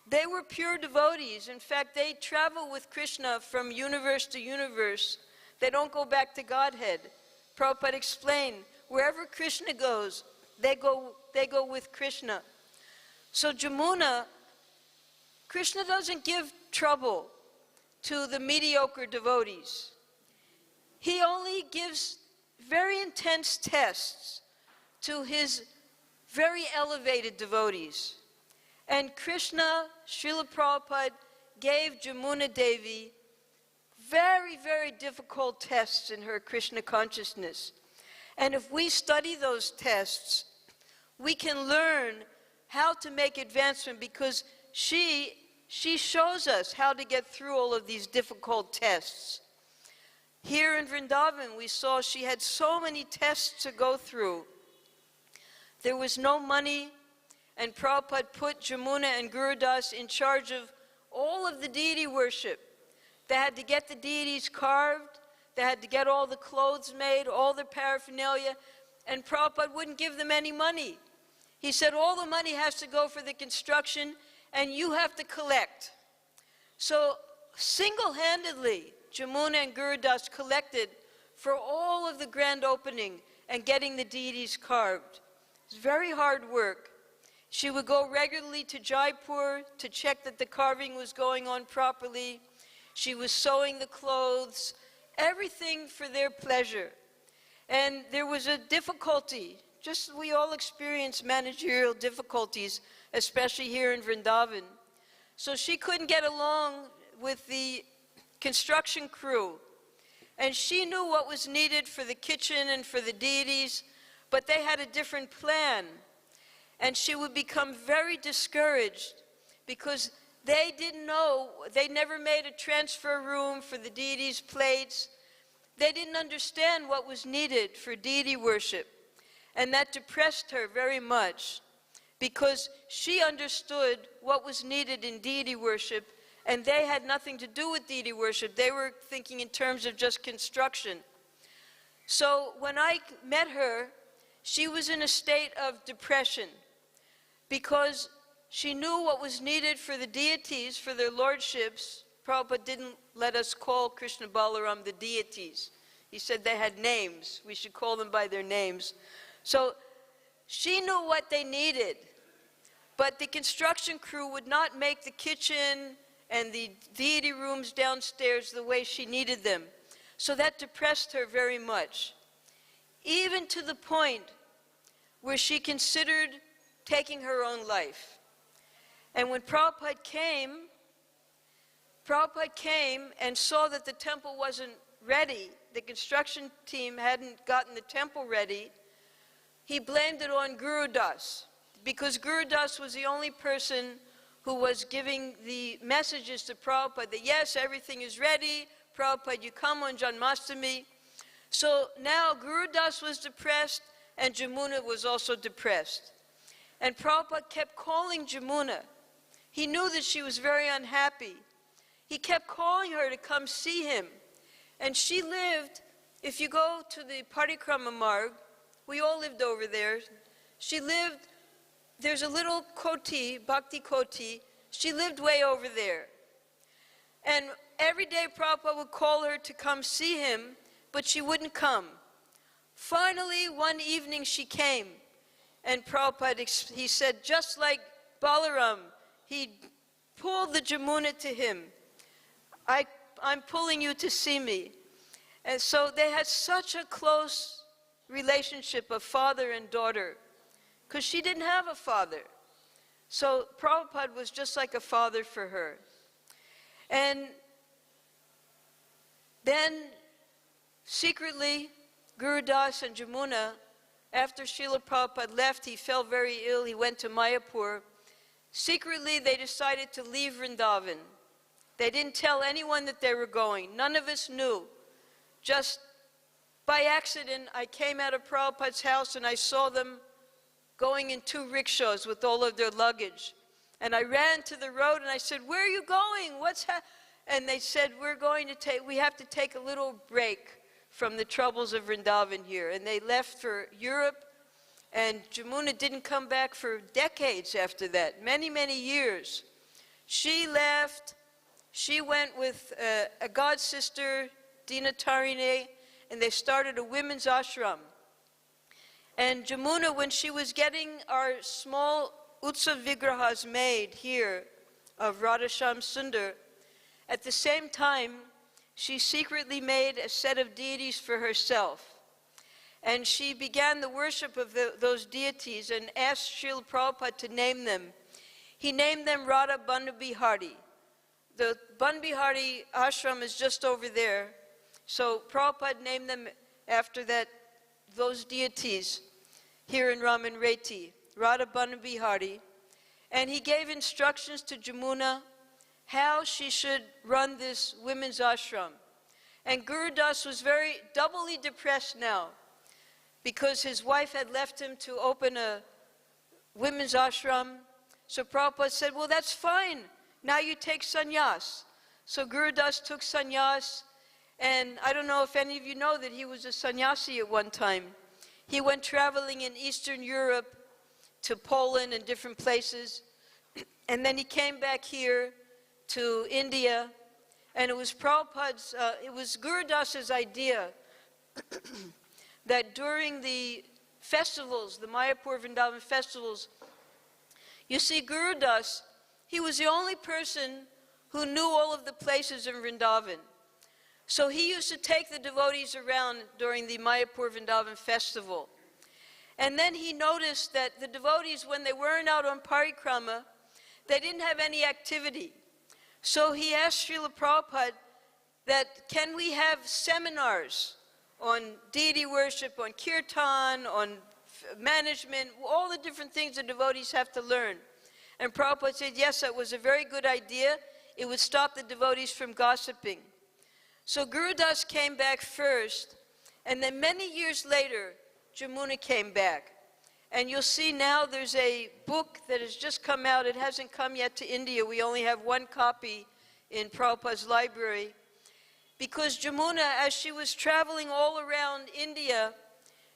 S4: they were pure devotees. In fact, they travel with Krishna from universe to universe. They don't go back to Godhead. Prabhupada explained, wherever Krishna goes, they go with Krishna. So Yamuna, Krishna doesn't give trouble to the mediocre devotees. He only gives very intense tests to his very elevated devotees. And Krishna, Srila Prabhupada, gave Yamuna Devi very, very difficult tests in her Krishna consciousness. And if we study those tests, we can learn how to make advancement, because she shows us how to get through all of these difficult tests. Here in Vrindavan, we saw she had so many tests to go through. There was no money, and Prabhupada put Yamuna and Gurudas in charge of all of the deity worship. They had to get the deities carved, they had to get all the clothes made, all the paraphernalia, and Prabhupada wouldn't give them any money. He said, all the money has to go for the construction, and you have to collect. So single-handedly, Yamuna and Gurudas collected for all of the grand opening and getting the deities carved. It's very hard work. She would go regularly to Jaipur to check that the carving was going on properly. She was sewing the clothes, everything for their pleasure. And there was a difficulty. Just we all experience managerial difficulties, especially here in Vrindavan. So she couldn't get along with the construction crew. And she knew what was needed for the kitchen and for the deities, but they had a different plan. And she would become very discouraged because they didn't know, they never made a transfer room for the deities' plates. They didn't understand what was needed for deity worship. And that depressed her very much because she understood what was needed in deity worship, and they had nothing to do with deity worship. They were thinking in terms of just construction. So when I met her, she was in a state of depression because she knew what was needed for the deities, for their lordships. Prabhupada didn't let us call Krishna Balaram the deities. He said they had names. We should call them by their names. So she knew what they needed, but the construction crew would not make the kitchen and the deity rooms downstairs the way she needed them. So that depressed her very much, even to the point where she considered taking her own life. And when Prabhupada came and saw that the temple wasn't ready, the construction team hadn't gotten the temple ready, he blamed it on Gurudas, because Gurudas was the only person who was giving the messages to Prabhupada that yes, everything is ready, Prabhupada, you come on Janmashtami. So now Gurudas was depressed and Yamuna was also depressed. And Prabhupada kept calling Yamuna. He knew that she was very unhappy. He kept calling her to come see him. And she lived, if you go to the Parikrama Marg, we all lived over there. She lived, there's a little koti, bhakti koti. She lived way over there. And every day Prabhupada would call her to come see him, but she wouldn't come. Finally, one evening she came. And Prabhupada, he said, just like Balaram, he pulled the Yamuna to him. I'm pulling you to see me. And so they had such a close relationship of father and daughter, because she didn't have a father. So Prabhupada was just like a father for her. And then secretly, Guru Das and Yamuna, after Srila Prabhupada left, he fell very ill, he went to Mayapur. Secretly, they decided to leave Vrindavan. They didn't tell anyone that they were going. None of us knew. Just by accident, I came out of Prabhupada's house and I saw them going in 2 rickshaws with all of their luggage. And I ran to the road and I said, "Where are you going? And they said, we have to take a little break from the troubles of Vrindavan here." And they left for Europe, and Yamuna didn't come back for decades after that, many, many years. She left, she went with a god sister, Dina Tarine, and they started a women's ashram. And Yamuna, when she was getting our small Utsav Vigrahas made here of Radhasham Sundar, at the same time, she secretly made a set of deities for herself. And she began the worship of those deities and asked Srila Prabhupada to name them. He named them Radha Bandhabihari. The Bandhabihari ashram is just over there. So Prabhupada named them after those deities here in Raman Reti, Radha Bandhabihari. And he gave instructions to Yamuna how she should run this women's ashram. And Guru Das was doubly depressed now, because his wife had left him to open a women's ashram. So Prabhupada said, "Well, that's fine. Now you take sannyas." So Guru Das took sannyas, and I don't know if any of you know that he was a sannyasi at one time. He went traveling in Eastern Europe to Poland and different places, and then he came back here to India, and it was it was Guru Das's idea that during the festivals, the Mayapur Vrindavan festivals, you see, Guru Das, he was the only person who knew all of the places in Vrindavan. So he used to take the devotees around during the Mayapur Vrindavan festival. And then he noticed that the devotees, when they weren't out on parikrama, they didn't have any activity. So he asked Srila Prabhupada that, can we have seminars on deity worship, on kirtan, on management, all the different things the devotees have to learn. And Prabhupada said, yes, that was a very good idea. It would stop the devotees from gossiping. So Guru Das came back first, and then many years later, Yamuna came back. And you'll see now there's a book that has just come out. It hasn't come yet to India. We only have one copy in Prabhupada's library. Because Yamuna, as she was traveling all around India,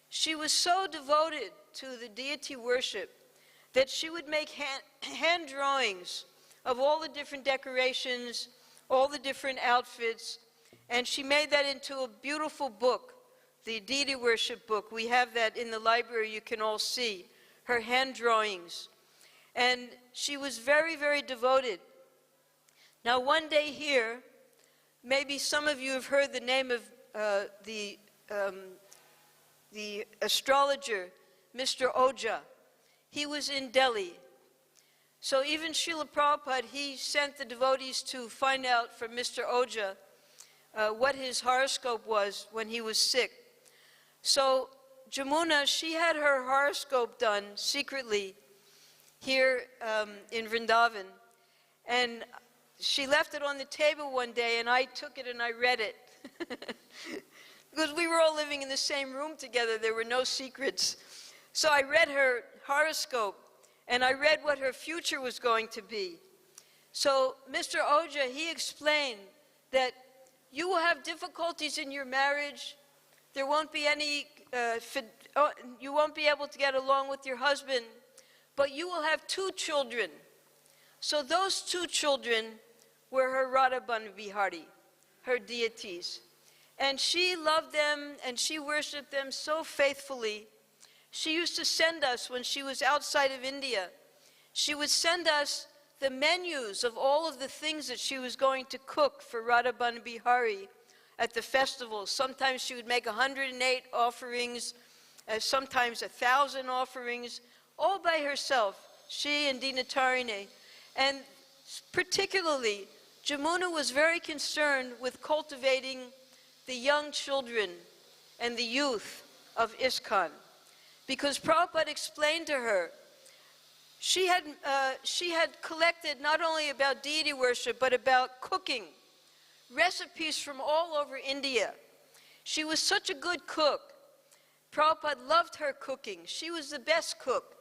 S4: she was so devoted to the deity worship that she would make hand drawings of all the different decorations, all the different outfits, and she made that into a beautiful book, the deity worship book. We have that in the library. You can all see her hand drawings. And she was very, very devoted. Now, one day here, maybe some of you have heard the name of the astrologer, Mr. Oja. He was in Delhi. So even Srila Prabhupada, he sent the devotees to find out from Mr. Oja what his horoscope was when he was sick. So Yamuna, she had her horoscope done secretly here in Vrindavan. And she left it on the table one day, and I took it and I read it. Because we were all living in the same room together, there were no secrets. So I read her horoscope, and I read what her future was going to be. So Mr. Oja, he explained that you will have difficulties in your marriage. There won't be any, you won't be able to get along with your husband, but you will have 2 children. So those 2 children were her Radha Bandhabihari, her deities. And she loved them and she worshipped them so faithfully. She used to send us, when she was outside of India, she would send us the menus of all of the things that she was going to cook for Radha Bandhabihari at the festival. Sometimes she would make 108 offerings, sometimes 1,000 offerings, all by herself, she and Dinatarine. And particularly, Yamuna was very concerned with cultivating the young children and the youth of ISKCON. Because Prabhupada explained to her, she had collected not only about deity worship, but about cooking, recipes from all over India. She was such a good cook. Prabhupada loved her cooking. She was the best cook.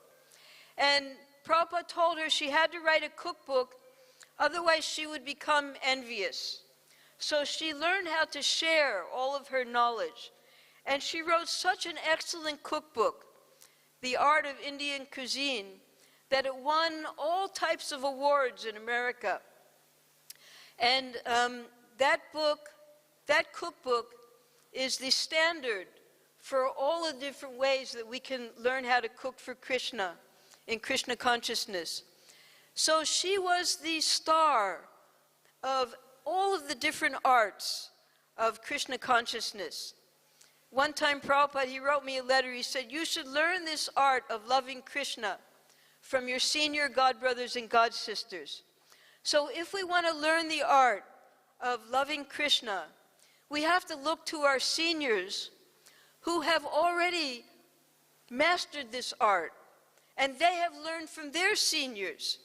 S4: And Prabhupada told her she had to write a cookbook, otherwise she would become envious. So she learned how to share all of her knowledge. And she wrote such an excellent cookbook, The Art of Indian Cuisine, that it won all types of awards in America. And that cookbook is the standard for all the different ways that we can learn how to cook for Krishna in Krishna consciousness. So she was the star of all of the different arts of Krishna consciousness. One time Prabhupada, he wrote me a letter, he said, you should learn this art of loving Krishna from your senior God brothers and God sisters. So if we want to learn the art of loving Krishna, we have to look to our seniors who have already mastered this art, and they have learned from their seniors.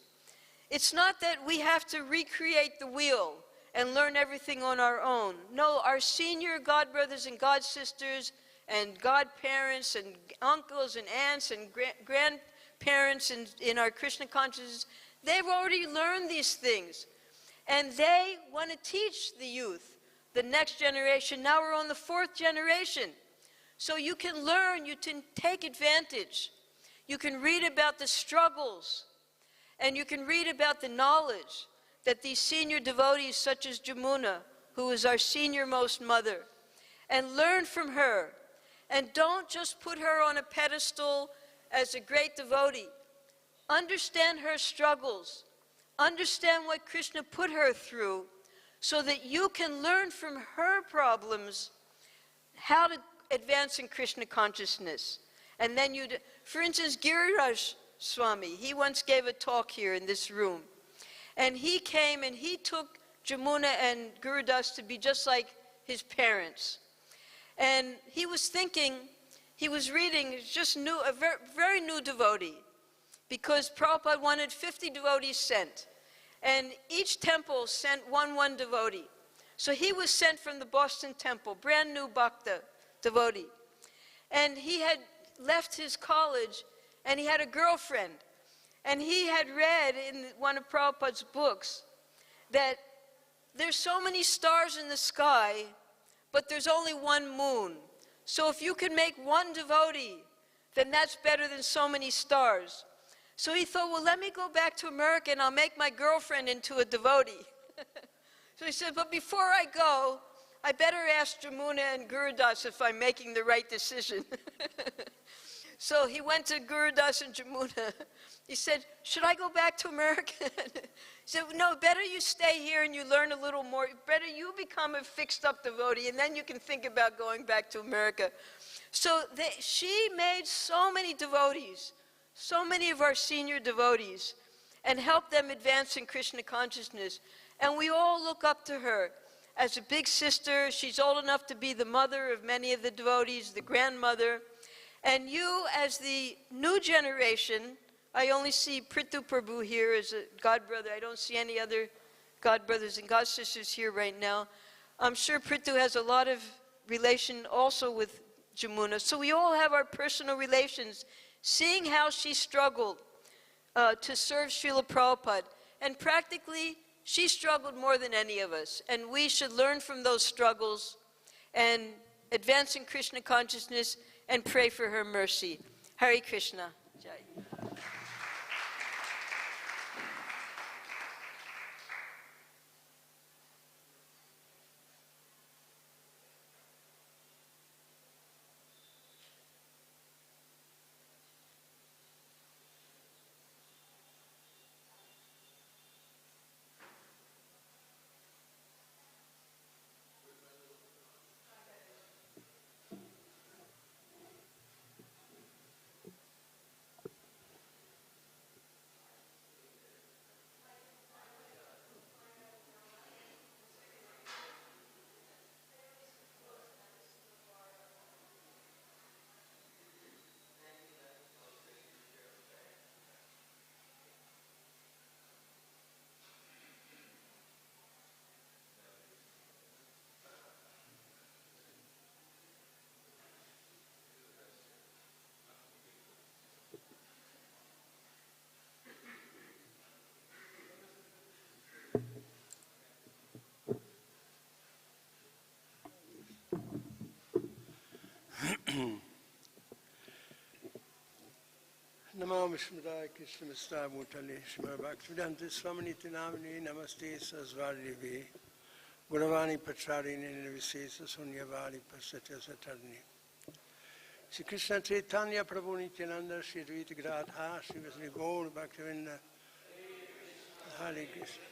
S4: It's not that we have to recreate the wheel and learn everything on our own. No, our senior God brothers and God sisters and godparents and uncles and aunts and grandparents in our Krishna consciousness, they've already learned these things. And they want to teach the youth, the next generation. Now we're on the 4th generation. So you can learn, you can take advantage. You can read about the struggles, and you can read about the knowledge that these senior devotees, such as Yamuna, who is our senior-most mother, and learn from her. And don't just put her on a pedestal as a great devotee. Understand her struggles. Understand what Krishna put her through, so that you can learn from her problems how to advance in Krishna consciousness. And then for instance, Giriraj Swami, he once gave a talk here in this room. And he came and he took Yamuna and Gurudas to be just like his parents. And he was thinking, he was reading, just new, a very, very new devotee, because Prabhupada wanted 50 devotees sent. And each temple sent one devotee. So he was sent from the Boston temple, brand new Bhakta devotee. And he had left his college and he had a girlfriend. And he had read in one of Prabhupada's books that there's so many stars in the sky, but there's only one moon. So if you can make one devotee, then that's better than so many stars. So he thought, well, let me go back to America and I'll make my girlfriend into a devotee. So he said, but before I go, I better ask Yamuna and Gurudas if I'm making the right decision. So he went to Gurudas and Yamuna. He said, should I go back to America? He said, no, better you stay here and you learn a little more. Better you become a fixed up devotee, and then you can think about going back to America. So she made so many devotees, so many of our senior devotees, and helped them advance in Krishna consciousness. And we all look up to her as a big sister. She's old enough to be the mother of many of the devotees, the grandmother. And you, as the new generation, I only see Prithu Prabhu here as a god brother. I don't see any other god brothers and god sisters here right now. I'm sure Prithu has a lot of relation also with Yamuna. So we all have our personal relations, seeing how she struggled to serve Srila Prabhupada. And practically, she struggled more than any of us. And we should learn from those struggles and advance in Krishna consciousness and pray for her mercy. Hare Krishna. Jai.
S5: Namo Vishnuddhaya Krishnamastaya Bhutale Shrimad Bhaktivedanta Swami Namini Namaste Saraswati Devi Guravani Pacharini Nirvisesa Sunyavadi Pasatya Satarni Shri Krishna Chaitanya Prabhu Nityananda Shri Advaita Gadadhar Shri Vasudeva Gaur Bhaktivinoda Hare Krishna.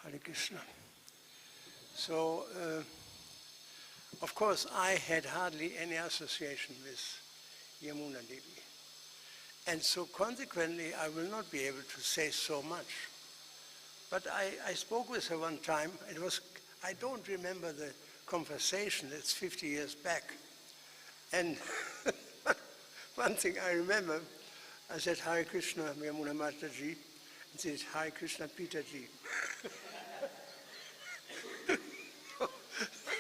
S5: Hare Krishna. So, of course, I had hardly any association with Yamuna Devi. And so consequently, I will not be able to say so much. But I spoke with her one time. I don't remember the conversation, that's 50 years back. And one thing I remember, I said, Hare Krishna, Yamuna Mataji, and she said, Hare Krishna, Pitaji.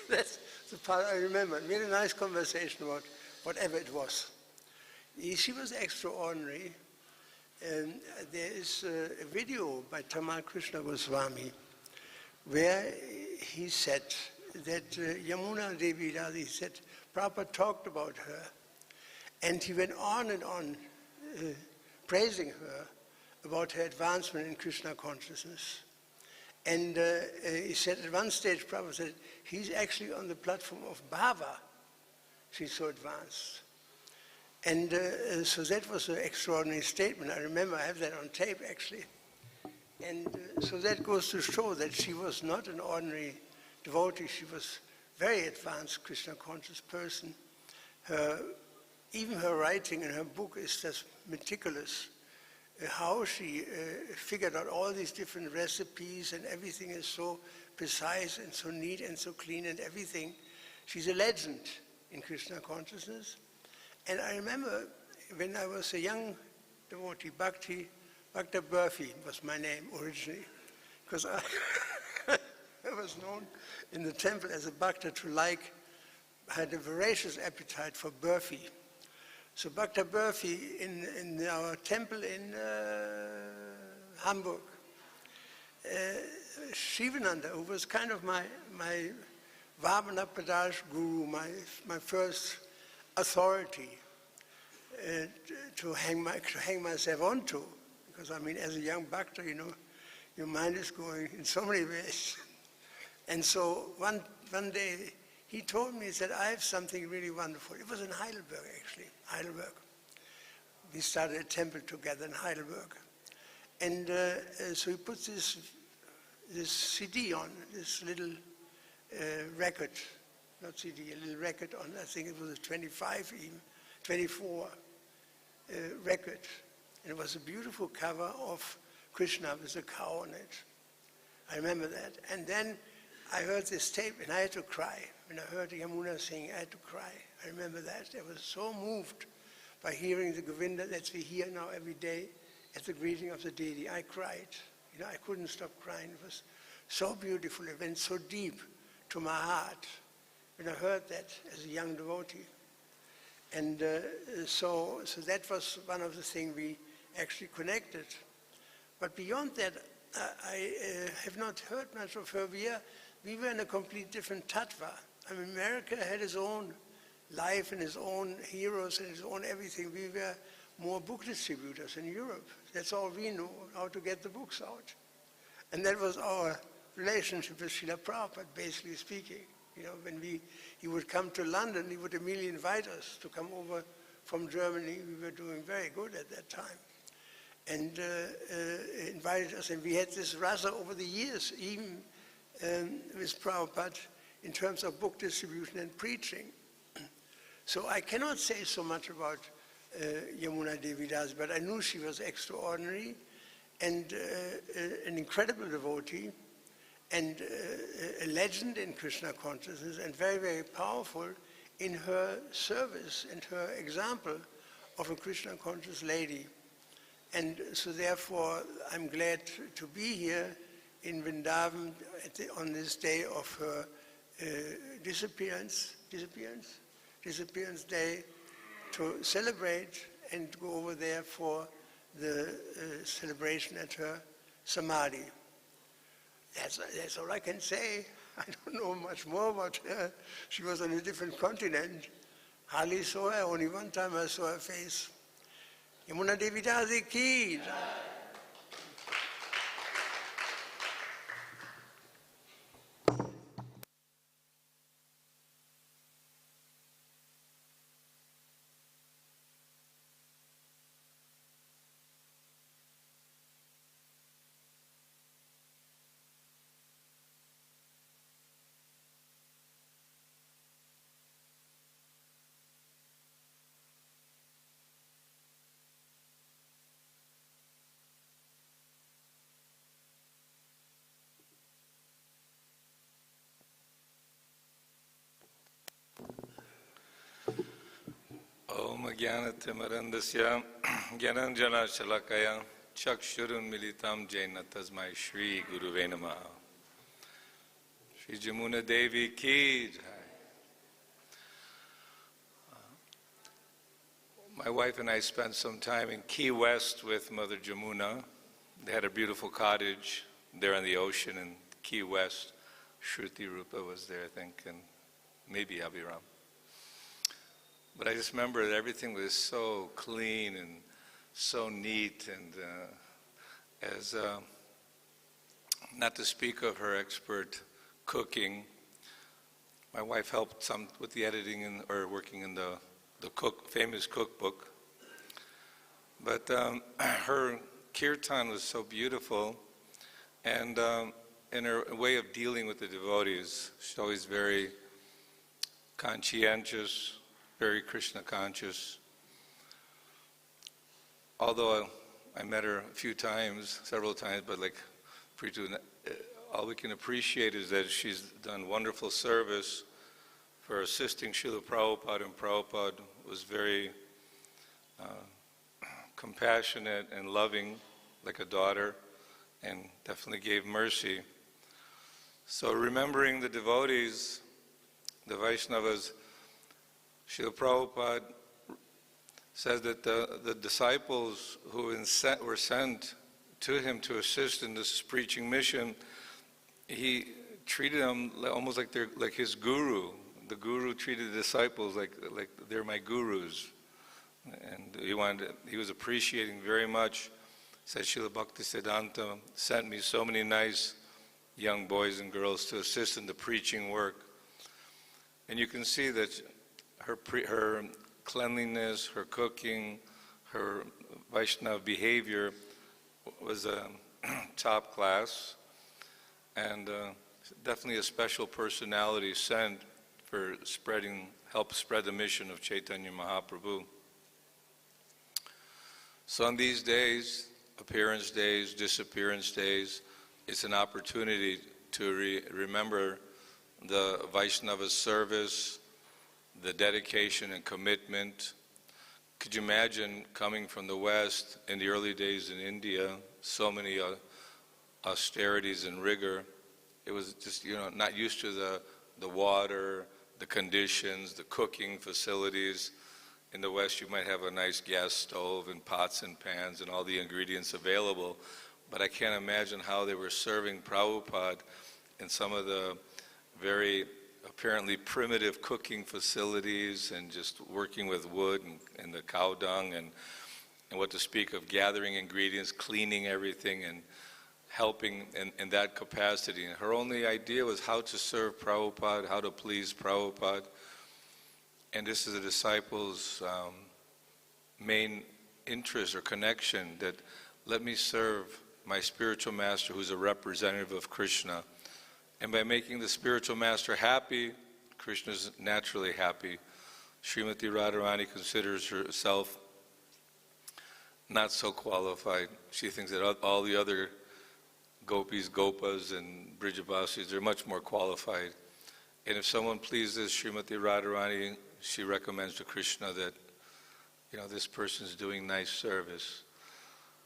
S5: That's the part I remember. Really nice conversation about whatever it was. She was extraordinary. And there is a video by Tamal Krishna Goswami where he said that Yamuna Devi, he said, Prabhupada talked about her. And he went on and on praising her about her advancement in Krishna consciousness. And he said at one stage, Prabhupada said, he's actually on the platform of Bhava. She's so advanced. And so that was an extraordinary statement. I remember, I have that on tape actually. And so that goes to show that she was not an ordinary devotee. She was a very advanced Krishna conscious person. Even her writing in her book is just meticulous. How she figured out all these different recipes and everything is so precise and so neat and so clean and everything. She's a legend in Krishna consciousness. And I remember when I was a young devotee, Bhakta Burfi was my name originally, because I was known in the temple as a Bhakta I had a voracious appetite for Burfi. So Bhakta Burfi in our temple in Hamburg, Shivananda, who was kind of my Vabhana Padaj guru, my first authority to hang myself onto, because I mean, as a young Bhakta, you know, your mind is going in so many ways. And so one day, he told me, he said, I have something really wonderful. It was in Heidelberg, actually, Heidelberg. We started a temple together in Heidelberg. And so he put this CD on, this little record, not CD, a little record on, I think it was a 24 record. And it was a beautiful cover of Krishna with a cow on it. I remember that. And then I heard this tape and I had to cry. When I heard Yamuna sing, I had to cry. I remember that. I was so moved by hearing the Govinda that we hear now every day at the greeting of the deity. I cried. You know, I couldn't stop crying. It was so beautiful. It went so deep to my heart when I heard that as a young devotee. And so that was one of the things we actually connected. But beyond that, I have not heard much of her. We were in a complete different tattva. I mean, America had its own life and its own heroes and its own everything. We were more book distributors in Europe. That's all we knew, how to get the books out. And that was our relationship with Srila Prabhupada, basically speaking. You know, when he would come to London, he would immediately invite us to come over from Germany. We were doing very good at that time. And invited us, and we had this rasa over the years, even with Prabhupada, in terms of book distribution and preaching. So I cannot say so much about Yamuna Devi Das, but I knew she was extraordinary and an incredible devotee and a legend in Krishna consciousness and very, very powerful in her service and her example of a Krishna conscious lady. And so therefore, I'm glad to be here in Vrindavan on this day of her disappearance day, to celebrate and go over there for the celebration at her samadhi. That's all I can say. I don't know much more about her. She was on a different continent. Hardly saw her. Only one time I saw her face. Yamuna Devi ki.
S6: Om Jnanatimirandasya Jnananjana Shalakaya Chakshurun Militam Jaina Tasmai Shri Guruve Namaha. Shri Yamuna Devi ki jai. My wife and I spent some time in Key West with Mother Yamuna. They had a beautiful cottage there on the ocean in Key West. Shruti Rupa was there, I think, and maybe Abhiram. But I just remember that everything was so clean and so neat, and not to speak of her expert cooking, my wife helped some with the editing or working in the famous cookbook. But her kirtan was so beautiful, and in her way of dealing with the devotees, she's always very conscientious, very Krishna conscious. Although I met her a few times, several times, but all we can appreciate is that she's done wonderful service for assisting Srila Prabhupada, and Prabhupada was very compassionate and loving, like a daughter, and definitely gave mercy. So remembering the devotees, the Vaishnavas, Srila Prabhupada says that the disciples who were sent to him to assist in this preaching mission, he treated them almost like his guru. The guru treated the disciples like they're my gurus, and he was appreciating very much. Said Srila Bhaktisiddhanta sent me so many nice young boys and girls to assist in the preaching work, and you can see that her cleanliness, her cooking, her Vaishnava behavior was top class, and definitely a special personality sent for help spread the mission of Chaitanya Mahaprabhu. So on these days, appearance days, disappearance days, it's an opportunity to remember the Vaishnava service, the dedication and commitment. Could you imagine coming from the West in the early days in India, so many austerities and rigor? It was just, not used to the water, the conditions, the cooking facilities. In the West, you might have a nice gas stove and pots and pans and all the ingredients available, but I can't imagine how they were serving Prabhupada in some of the very apparently primitive cooking facilities, and just working with wood and the cow dung, and what to speak of gathering ingredients, cleaning everything, and helping in that capacity. And her only idea was how to serve Prabhupada, how to please Prabhupada. And this is the disciples' main interest or connection, that let me serve my spiritual master who's a representative of Krishna. And by making the spiritual master happy, Krishna is naturally happy. Srimati Radharani considers herself not so qualified. She thinks that all the other gopis, gopas, and Brijavasis are much more qualified. And if someone pleases Srimati Radharani, she recommends to Krishna that, this person is doing nice service.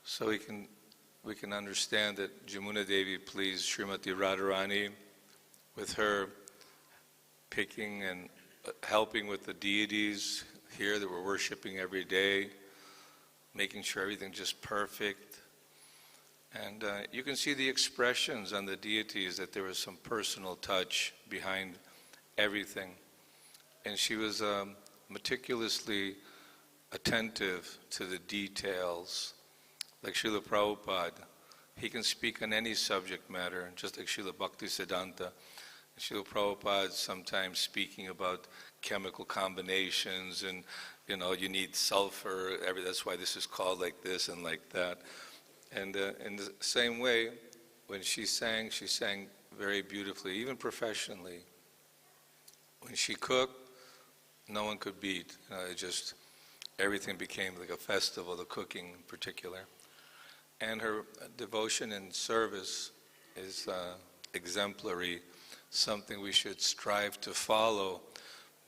S6: So we can understand that Yamuna Devi pleased Srimati Radharani with her picking and helping with the deities here that we're worshiping every day, making sure everything's just perfect. And you can see the expressions on the deities that there was some personal touch behind everything. And she was meticulously attentive to the details. Like Srila Prabhupada, he can speak on any subject matter, just like Srila Bhaktisiddhanta. Srila Prabhupada sometimes speaking about chemical combinations and, you need sulfur, that's why this is called like this and like that. And in the same way, when she sang very beautifully, even professionally. When she cooked, no one could beat. Everything became like a festival, the cooking in particular. And her devotion and service is exemplary, something we should strive to follow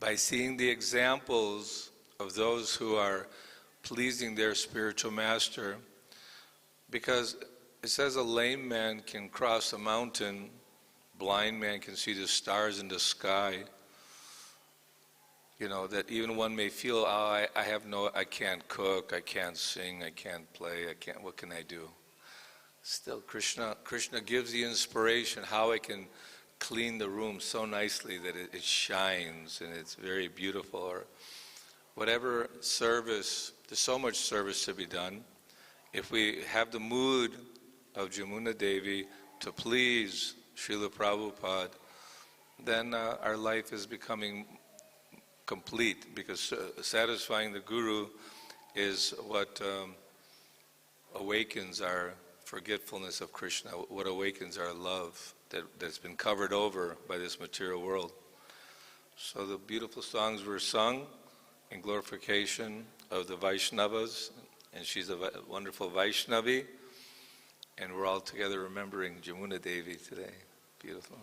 S6: by seeing the examples of those who are pleasing their spiritual master. Because it says a lame man can cross a mountain, blind man can see the stars in the sky. That even one may feel, I can't cook, I can't sing, I can't play, what can I do? Still, Krishna gives the inspiration how I can clean the room so nicely that it shines and it's very beautiful. Or whatever service, there's so much service to be done. If we have the mood of Yamuna Devi to please Srila Prabhupada, then our life is becoming complete, because satisfying the Guru is what awakens our forgetfulness of Krishna, what awakens our love that's been covered over by this material world. So the beautiful songs were sung in glorification of the Vaishnavas, and she's a wonderful Vaishnavi, and we're all together remembering Yamuna Devi today. Beautiful.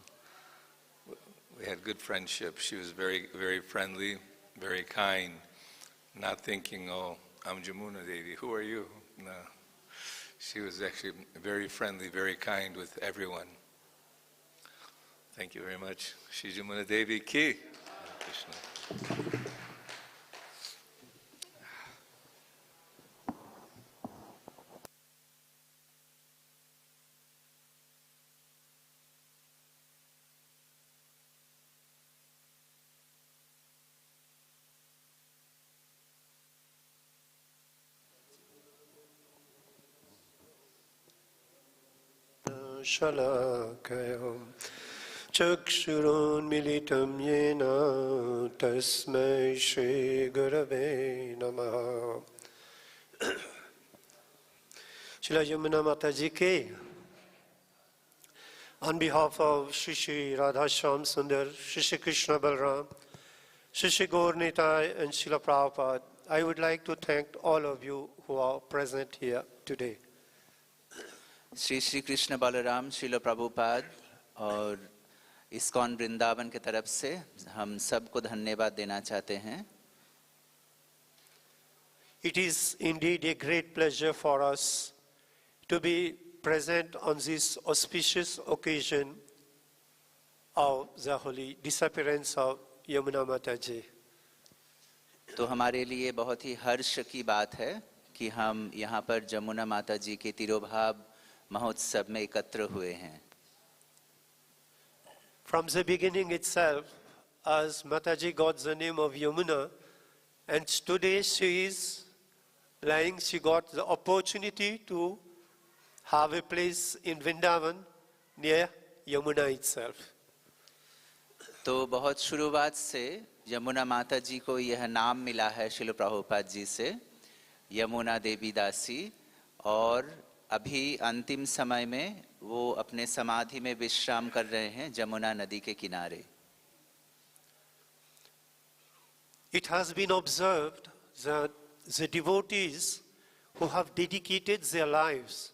S6: We had good friendship. She was very, very friendly, very kind, not thinking, I'm Yamuna Devi, who are you? No. She was actually very friendly, very kind with everyone. Thank you very much. Shri Yamuna Devi ki. Krishna.
S7: शलाकयं चक्षुरोन्मिलितं येन तस्मै श्रीगुरवे नमः। Shri Yamuna Mataji ki. On behalf of Shri Shri Radha Shyam Sundar, Shri Shri Krishna Balram, Shri Shri Gaur Nitai and Srila Prabhupada, I would like to thank all of you who are present here today.
S3: Shri Shri Krishna Balram Srila Prabhupada और ISKCON Vrindavan के तरफ से हम सबको धन्यवाद देना चाहते हैं।
S7: It is indeed a great pleasure for us to be present on this auspicious occasion of the holy disappearance of Yamuna Mataji.
S3: तो हमारे लिए बहुत ही हर्ष की बात है कि हम यहाँ पर यमुना माता जी के तिरोभाव महोत्सव में एकत्र हुए हैं।
S7: From the beginning itself, as Mataji got the name of Yamuna, and today she is lying, she got the opportunity to have a place in Vrindavan near Yamuna itself.
S3: तो बहुत शुरुआत से यमुना माता जी को यह नाम मिला है श्रील प्रभुपाद जी से, यमुना देवी दासी, और अभी अंतिम समय में वो अपने समाधि में विश्राम कर रहे हैं यमुना नदी के किनारे।
S7: It has been observed that the devotees who have dedicated their lives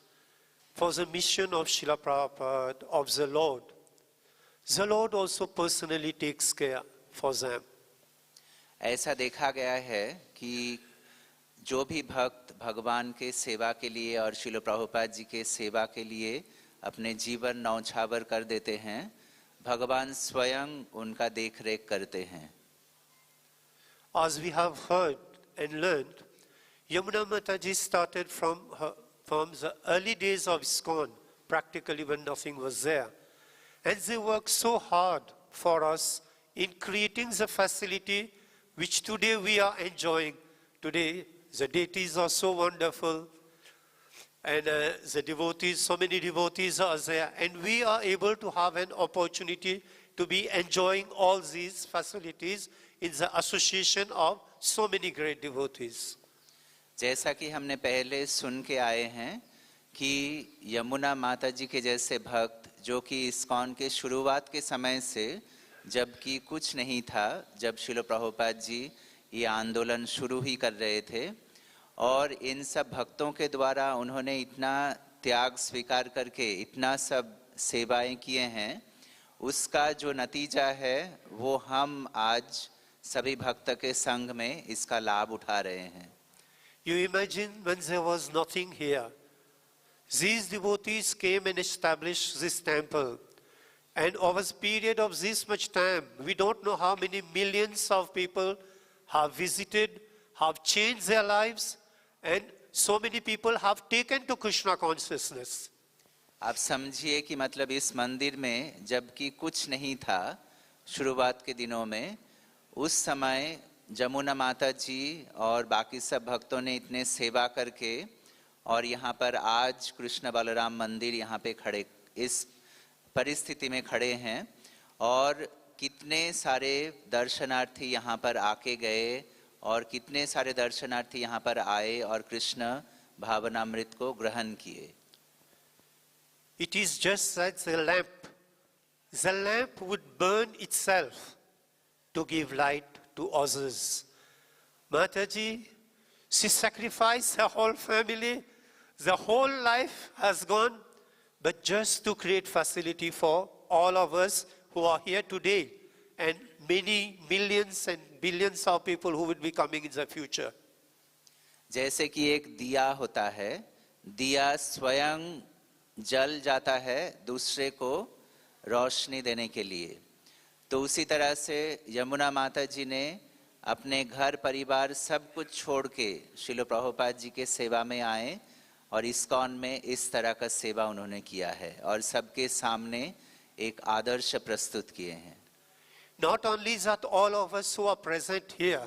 S7: for the mission of Srila Prabhupada, of the Lord also personally takes care for them.
S3: ऐसा देखा गया है कि जो भी भक्त भगवान के सेवा के लिए और श्रील प्रभुपाद जी के सेवा के लिए अपने जीवन न्यौछावर कर देते हैं, भगवान स्वयं उनका देखरेख करते हैं।
S7: As we have heard and learned, Yamuna Mataji started from her from the early days of ISKCON, practically when nothing was there. And they worked so hard for us in creating the facility which today we are enjoying. Today, the deities are so wonderful, and the devotees, so many devotees are there, and we are able to have an opportunity to be enjoying all these facilities in the association of so many great devotees.
S3: जैसा कि हमने पहले सुन के आए हैं कि यमुना माता जी के जैसे भक्त जो कि इस्कॉन के शुरुआत के समय से, जबकि कुछ नहीं था, जब श्रील प्रभुपाद जी ये आंदोलन शुरू ही कर रहे थे, और इन सब भक्तों के द्वारा उन्होंने इतना त्याग स्वीकार करके इतना सब सेवाएं किए हैं, उसका जो नतीजा है वो हम आज सभी भक्त के संग में इसका लाभ उठा रहे हैं.
S7: You imagine when there was nothing here, these devotees came and established this temple. And over the period of this much time, we don't know how many millions of people have visited, have changed their lives, and so many people have taken to Krishna consciousness.
S3: आप समझिए कि मतलब इस मंदिर में जबकि कुछ नहीं था शुरुआत के दिनों में, उस समय जमुना माता जी और बाकी सब भक्तों ने इतने सेवा करके और यहाँ पर आज कृष्ण बलराम मंदिर यहाँ पे खड़े इस परिस्थिति में खड़े हैं, और कितने सारे दर्शनार्थी यहाँ पर आके गए और कितने सारे दर्शनार्थी यहाँ पर आए और कृष्ण भावनामृत को ग्रहण किए.
S7: It is just like the lamp. The lamp would burn itself to give light to others. Mataji, she sacrificed her whole family, the whole life has gone, but just to create facility for all of us who are here today, and many millions and billions of people who will be coming in the future.
S3: जैसे कि एक दिया होता है, दिया स्वयं जल जाता है दूसरे को रोशनी देने के लिए, तो उसी तरह से यमुना माता जी ने अपने घर परिवार सब कुछ छोड़ के श्रील प्रभुपाद जी के सेवा में आए और इस्कॉन में इस तरह का सेवा उन्होंने किया है और सबके सामने एक आदर्श प्रस्तुत किए हैं.
S7: Not only that, all of us who are present here,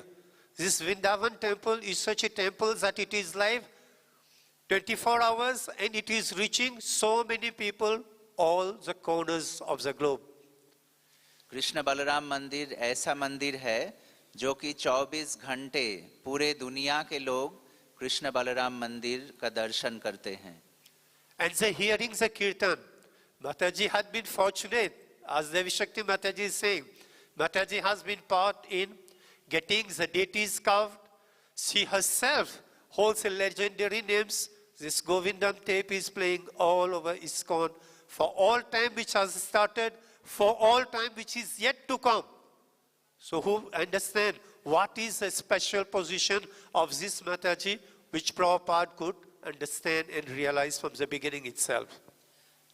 S7: this Vrindavan temple is such a temple that it is live 24 hours and it is reaching so many people, all the corners of the globe.
S3: Krishna Balram मंदिर ऐसा मंदिर है जो कि 24 घंटे पूरे दुनिया के लोग कृष्ण बलराम मंदिर का दर्शन करते हैं.
S7: And the hearing the kirtan, Mataji had been fortunate, as Devi Shakti Mataji is saying, Mataji has been part in getting the deities carved. She herself holds the legendary names. This Govindam tape is playing all over ISKCON for all time which has started, for all time which is yet to come. So who understand what is the special position of this Mataji which Prabhupada could understand and realize from the beginning itself.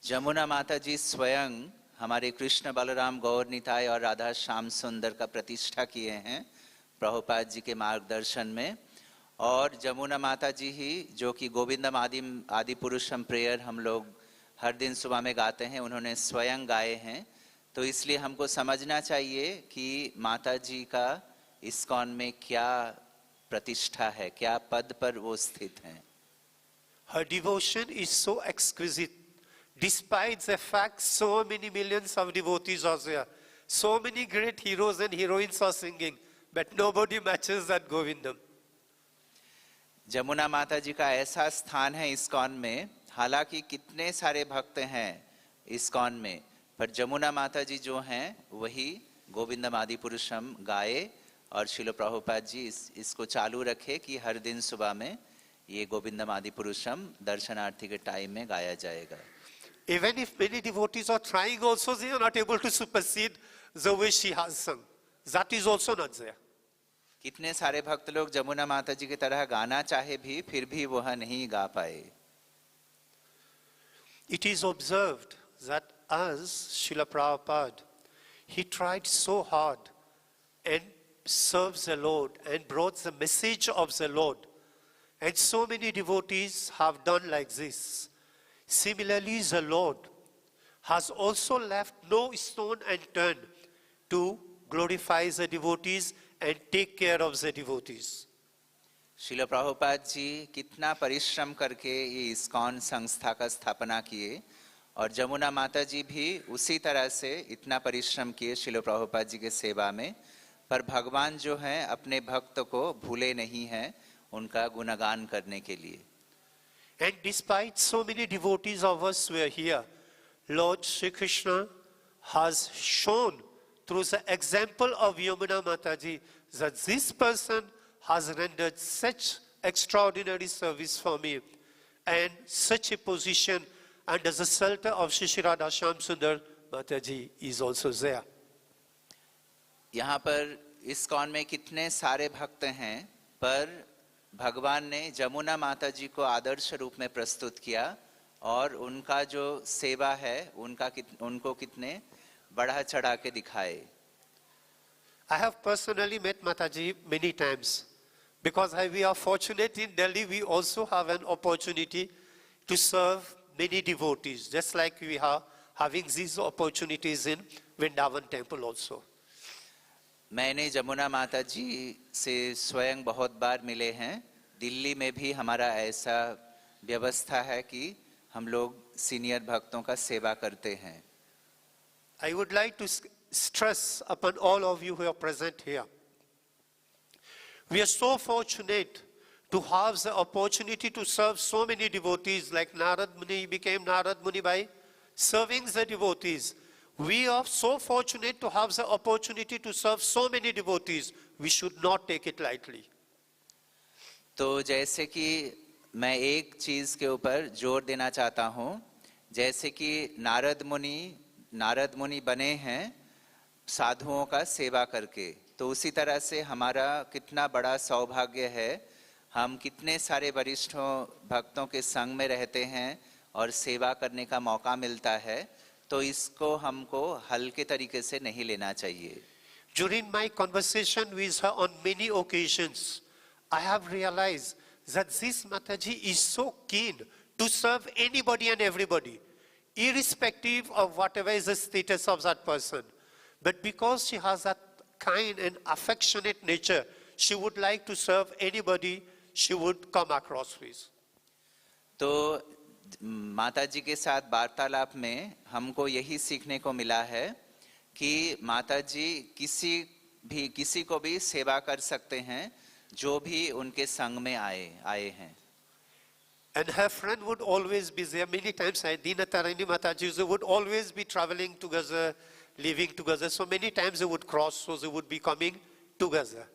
S3: Jamuna माता जी स्वयं हमारे कृष्ण बलराम गौर निताय और राधा श्याम सुंदर का प्रतिष्ठा किए हैं प्रभुपाद जी के मार्गदर्शन में, और जमुना माता जी ही जो कि गोविंदम आदि पुरुषम प्रेयर हम लोग हर दिन सुबह में गाते हैं, उन्होंने स्वयं गाए हैं. तो इसलिए हमको समझना चाहिए कि माता जी का इस्कॉन में क्या प्रतिष्ठा है, क्या पद पर वो स्थित हैं.
S7: Her devotion is so exquisite. Despite the fact so many millions of devotees are there, so many great heroes and heroines are singing, but nobody matches that Govindam.
S3: Jamuna माता जी का ऐसा स्थान है इस्कॉन में, हालांकि कितने सारे भक्त हैं इस्कॉन में, पर जमुना माता जी जो हैं वही गोविंदम आदि पुरुषम गाए, और श्रील प्रभुपाद जी इसको चालू रखे कि हर दिन सुबह में ये गोविंदम आदि पुरुषम दर्शनार्थी के टाइम में गाया जाएगा.
S7: Even if many devotees are trying also, they are not able to supersede the way she has sung. That is also not there.
S3: कितने सारे भक्त लोग जमुना माता जी की तरह गाना चाहे भी फिर भी वह नहीं गा पाए.
S7: It is observed that as Srila Prabhupada, he tried so hard and served the Lord and brought the message of the Lord. And so many devotees have done like this. Similarly, the Lord has also left no stone unturned to glorify the devotees and take care of the devotees.
S3: शिल प्रभुपाद जी कितना परिश्रम करके ये ISKCON संस्था का स्थापना किए और जमुना माता जी भी उसी तरह से इतना परिश्रम किए शिल प्रभुपाद जी के सेवा में, पर भगवान जो हैं अपने भक्त को भूले नहीं हैं उनका गुणगान करने के लिए.
S7: And despite so many devotees of us were here, Lord Sri Krishna has shown through the example of Yamuna Mataji that this person has rendered such extraordinary service for me, and such a position under the shelter of Shri Radha Shyam Sundar Mataji is also there.
S3: यहाँ पर ISKCON में कितने सारे भक्त हैं, पर भगवान ने जमुना माता जी को आदर्श रूप में प्रस्तुत किया और उनका जो सेवा है उनको कितने बढ़ा चढ़ा के दिखाए.
S7: I have personally met Mataji many times because we are fortunate in Delhi. We also have an opportunity to serve many devotees, just like we are having these opportunities in Vrindavan temple also.
S3: मैंने जमुना माता जी से स्वयं बहुत बार मिले हैं. दिल्ली में भी हमारा ऐसा व्यवस्था है कि हम लोग सीनियर भक्तों का सेवा करते हैं.
S7: I would like to stress upon all of you who are present here. We are so fortunate to have the opportunity to serve so many devotees, like Narad Muni became Narad Muni by serving the devotees. We are so fortunate to have the opportunity to serve so many devotees. We should not take it lightly.
S3: तो जैसे कि मैं एक चीज के ऊपर जोर देना चाहता हूँ, जैसे कि नारद मुनि बने हैं साधुओं का सेवा करके, तो उसी तरह से हमारा कितना बड़ा सौभाग्य है, हम कितने सारे वरिष्ठों भक्तों के संग में रहते हैं और सेवा करने का मौका मिलता है, तो इसको हमको हल्के तरीके से नहीं लेना चाहिए.
S7: During my conversation with her on many occasions, I have realized that this Mataji is so keen to serve anybody and everybody, irrespective of whatever is the status of that person. But because she has that kind and affectionate nature, she would like to serve anybody she would come across with.
S3: तो माता जी के साथ वार्तालाप में हमको यही सीखने को मिला है कि माता जी किसी को भी सेवा कर सकते हैं जो भी उनके संग में आए हैं.
S7: And her friend would always be there. Many times Dinatarini Mataji would always be traveling together, living together. So many times they would cross, so they would be coming together.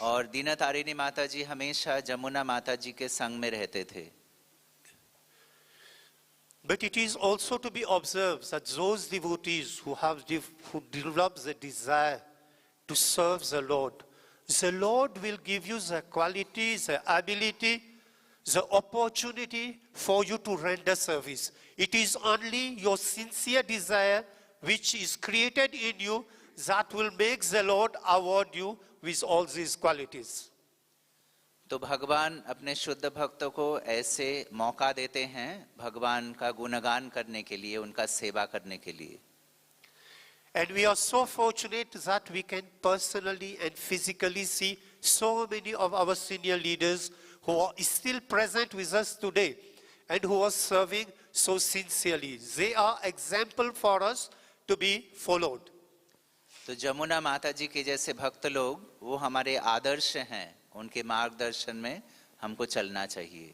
S3: और दीनतारिणी माता जी हमेशा जमुना माता जी के संग में रहते थे.
S7: But it is also to be observed that those devotees who develop the desire to serve the Lord will give you the quality, the ability, the opportunity for you to render service. It is only your sincere desire which is created in you that will make the Lord award you with all these qualities.
S3: तो भगवान अपने शुद्ध भक्तों को ऐसे मौका देते हैं भगवान का गुणगान करने के लिए, उनका सेवा करने के लिए.
S7: And we are so fortunate that we can personally and physically see so many of our senior leaders who are still present with us today and who are serving so sincerely. They are example for us to be followed.
S3: तो जमुना माता जी के जैसे भक्त लोग वो हमारे आदर्श हैं, उनके मार्गदर्शन में हमको चलना चाहिए.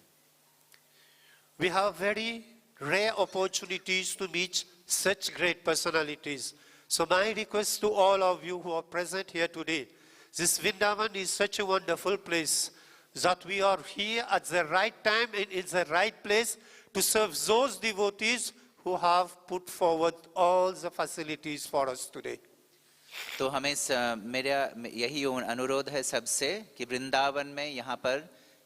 S7: We have very rare opportunities to meet such great personalities. So my request to all of you who are present here today, this Vrindavan is such a wonderful place that we are here at the right time and in the right place to serve those devotees who have put forward all the facilities for us today.
S3: तो हमें मेरा यही अनुरोध है सबसे कि वृंदावन में यहाँ पर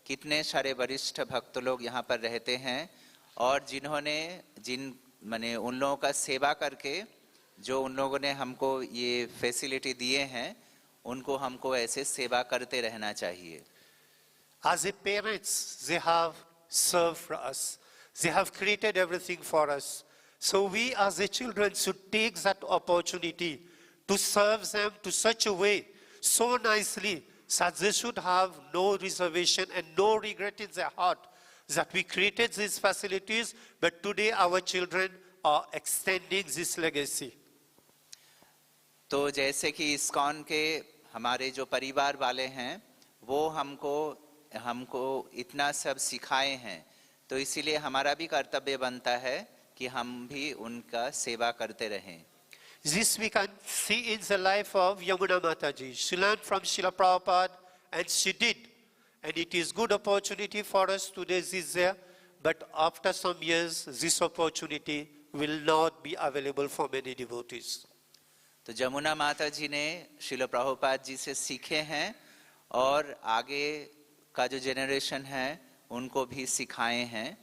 S3: कितने सारे वरिष्ठ भक्त लोग यहाँ पर रहते हैं और जिन्होंने उन लोगों का सेवा करके जो उन लोगों ने हमको ये फैसिलिटी दिए हैं, उनको हमको ऐसे सेवा करते रहना चाहिए.
S7: As a parents, they have served for us. They have created everything for us. So we as a children should take that opportunity to serve them to such a way, so nicely, that they should have no reservation and no regret in their heart that we created these facilities, but today our children are extending this legacy.
S3: तो जैसे कि ISKCON के हमारे जो परिवार वाले हैं वो हमको इतना सब सिखाए हैं, तो इसीलिए हमारा भी कर्तव्य बनता है कि हम भी उनका सेवा करते रहें.
S7: This we can see in the life of Yamuna Mataji. She learned from Srila Prabhupada and she did. And it is good opportunity for us today is there, but after some years this opportunity will not be available for many devotees.
S3: तो जमुना माता जी ने श्रील प्रभुपाद जी से सीखे हैं और आगे का जो जेनरेशन है उनको भी सिखाए हैं,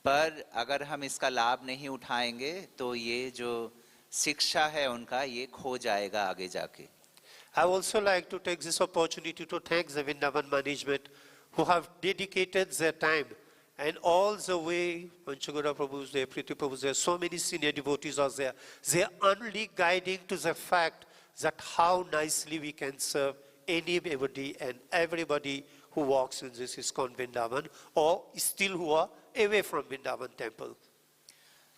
S3: पर अगर हम इसका लाभ नहीं उठाएंगे तो ये जो शिक्षा है उनका ये खो जाएगा आगे जाके.
S7: I would also like to take this opportunity to thank the Vrindavan management who have dedicated their time and all the way, Panchagura Prabhu's there, Priti Prabhu's there, so many senior devotees are there. They are only guiding to the fact that how nicely we can serve anybody and everybody who walks in this ISKCON Vrindavan or still who are away from Vrindavan temple.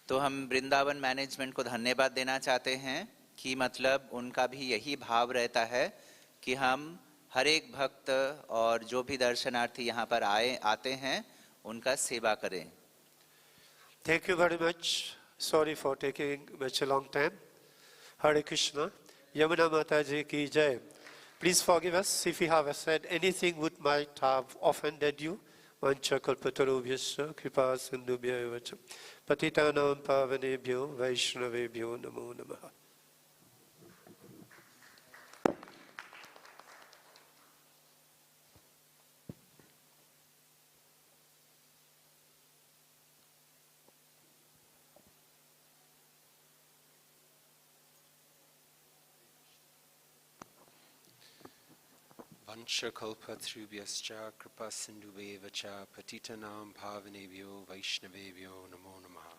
S3: तो हम Vrindavan management को धन्यवाद देना चाहते हैं कि मतलब उनका भी यही भाव रहता है कि हम हर एक भक्त और जो भी दर्शनार्थी यहाँ पर आते हैं उनका सेवा करें.
S7: Thank you very much. Sorry for taking much a long time. Hare Krishna. Yamuna Mataji ki jai. Please forgive us if we have said anything which might have offended you. Vancha kalpatarubhyasya kripa sindhubhya vacha. Patitanam pavanebhyo vaishnavebhyo namo namaha.
S2: Vanchakalpatrubhyascha kripa sindhubheva cha patitanam pavanebhyo vaishnavebhyo namo namaha.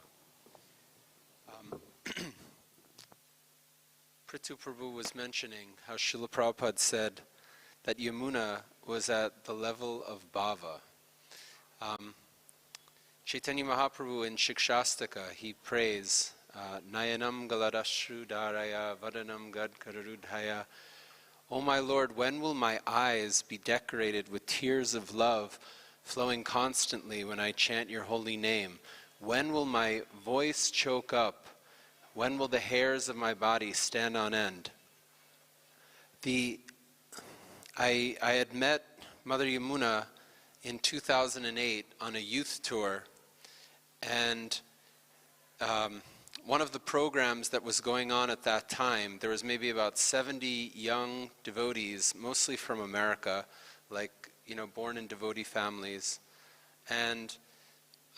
S2: Prithu Prabhu was mentioning how Srila Prabhupada said that Yamuna was at the level of bhava. Chaitanya Mahaprabhu in Shikshastaka, he prays, Nayanam galadashru dharaya vadanam gad kararudhaya. O my Lord, when will my eyes be decorated with tears of love flowing constantly when I chant your holy name? When will my voice choke up? When will the hairs of my body stand on end? I had met Mother Yamuna in 2008 on a youth tour, and one of the programs that was going on at that time, there was maybe about 70 young devotees, mostly from America, born in devotee families. And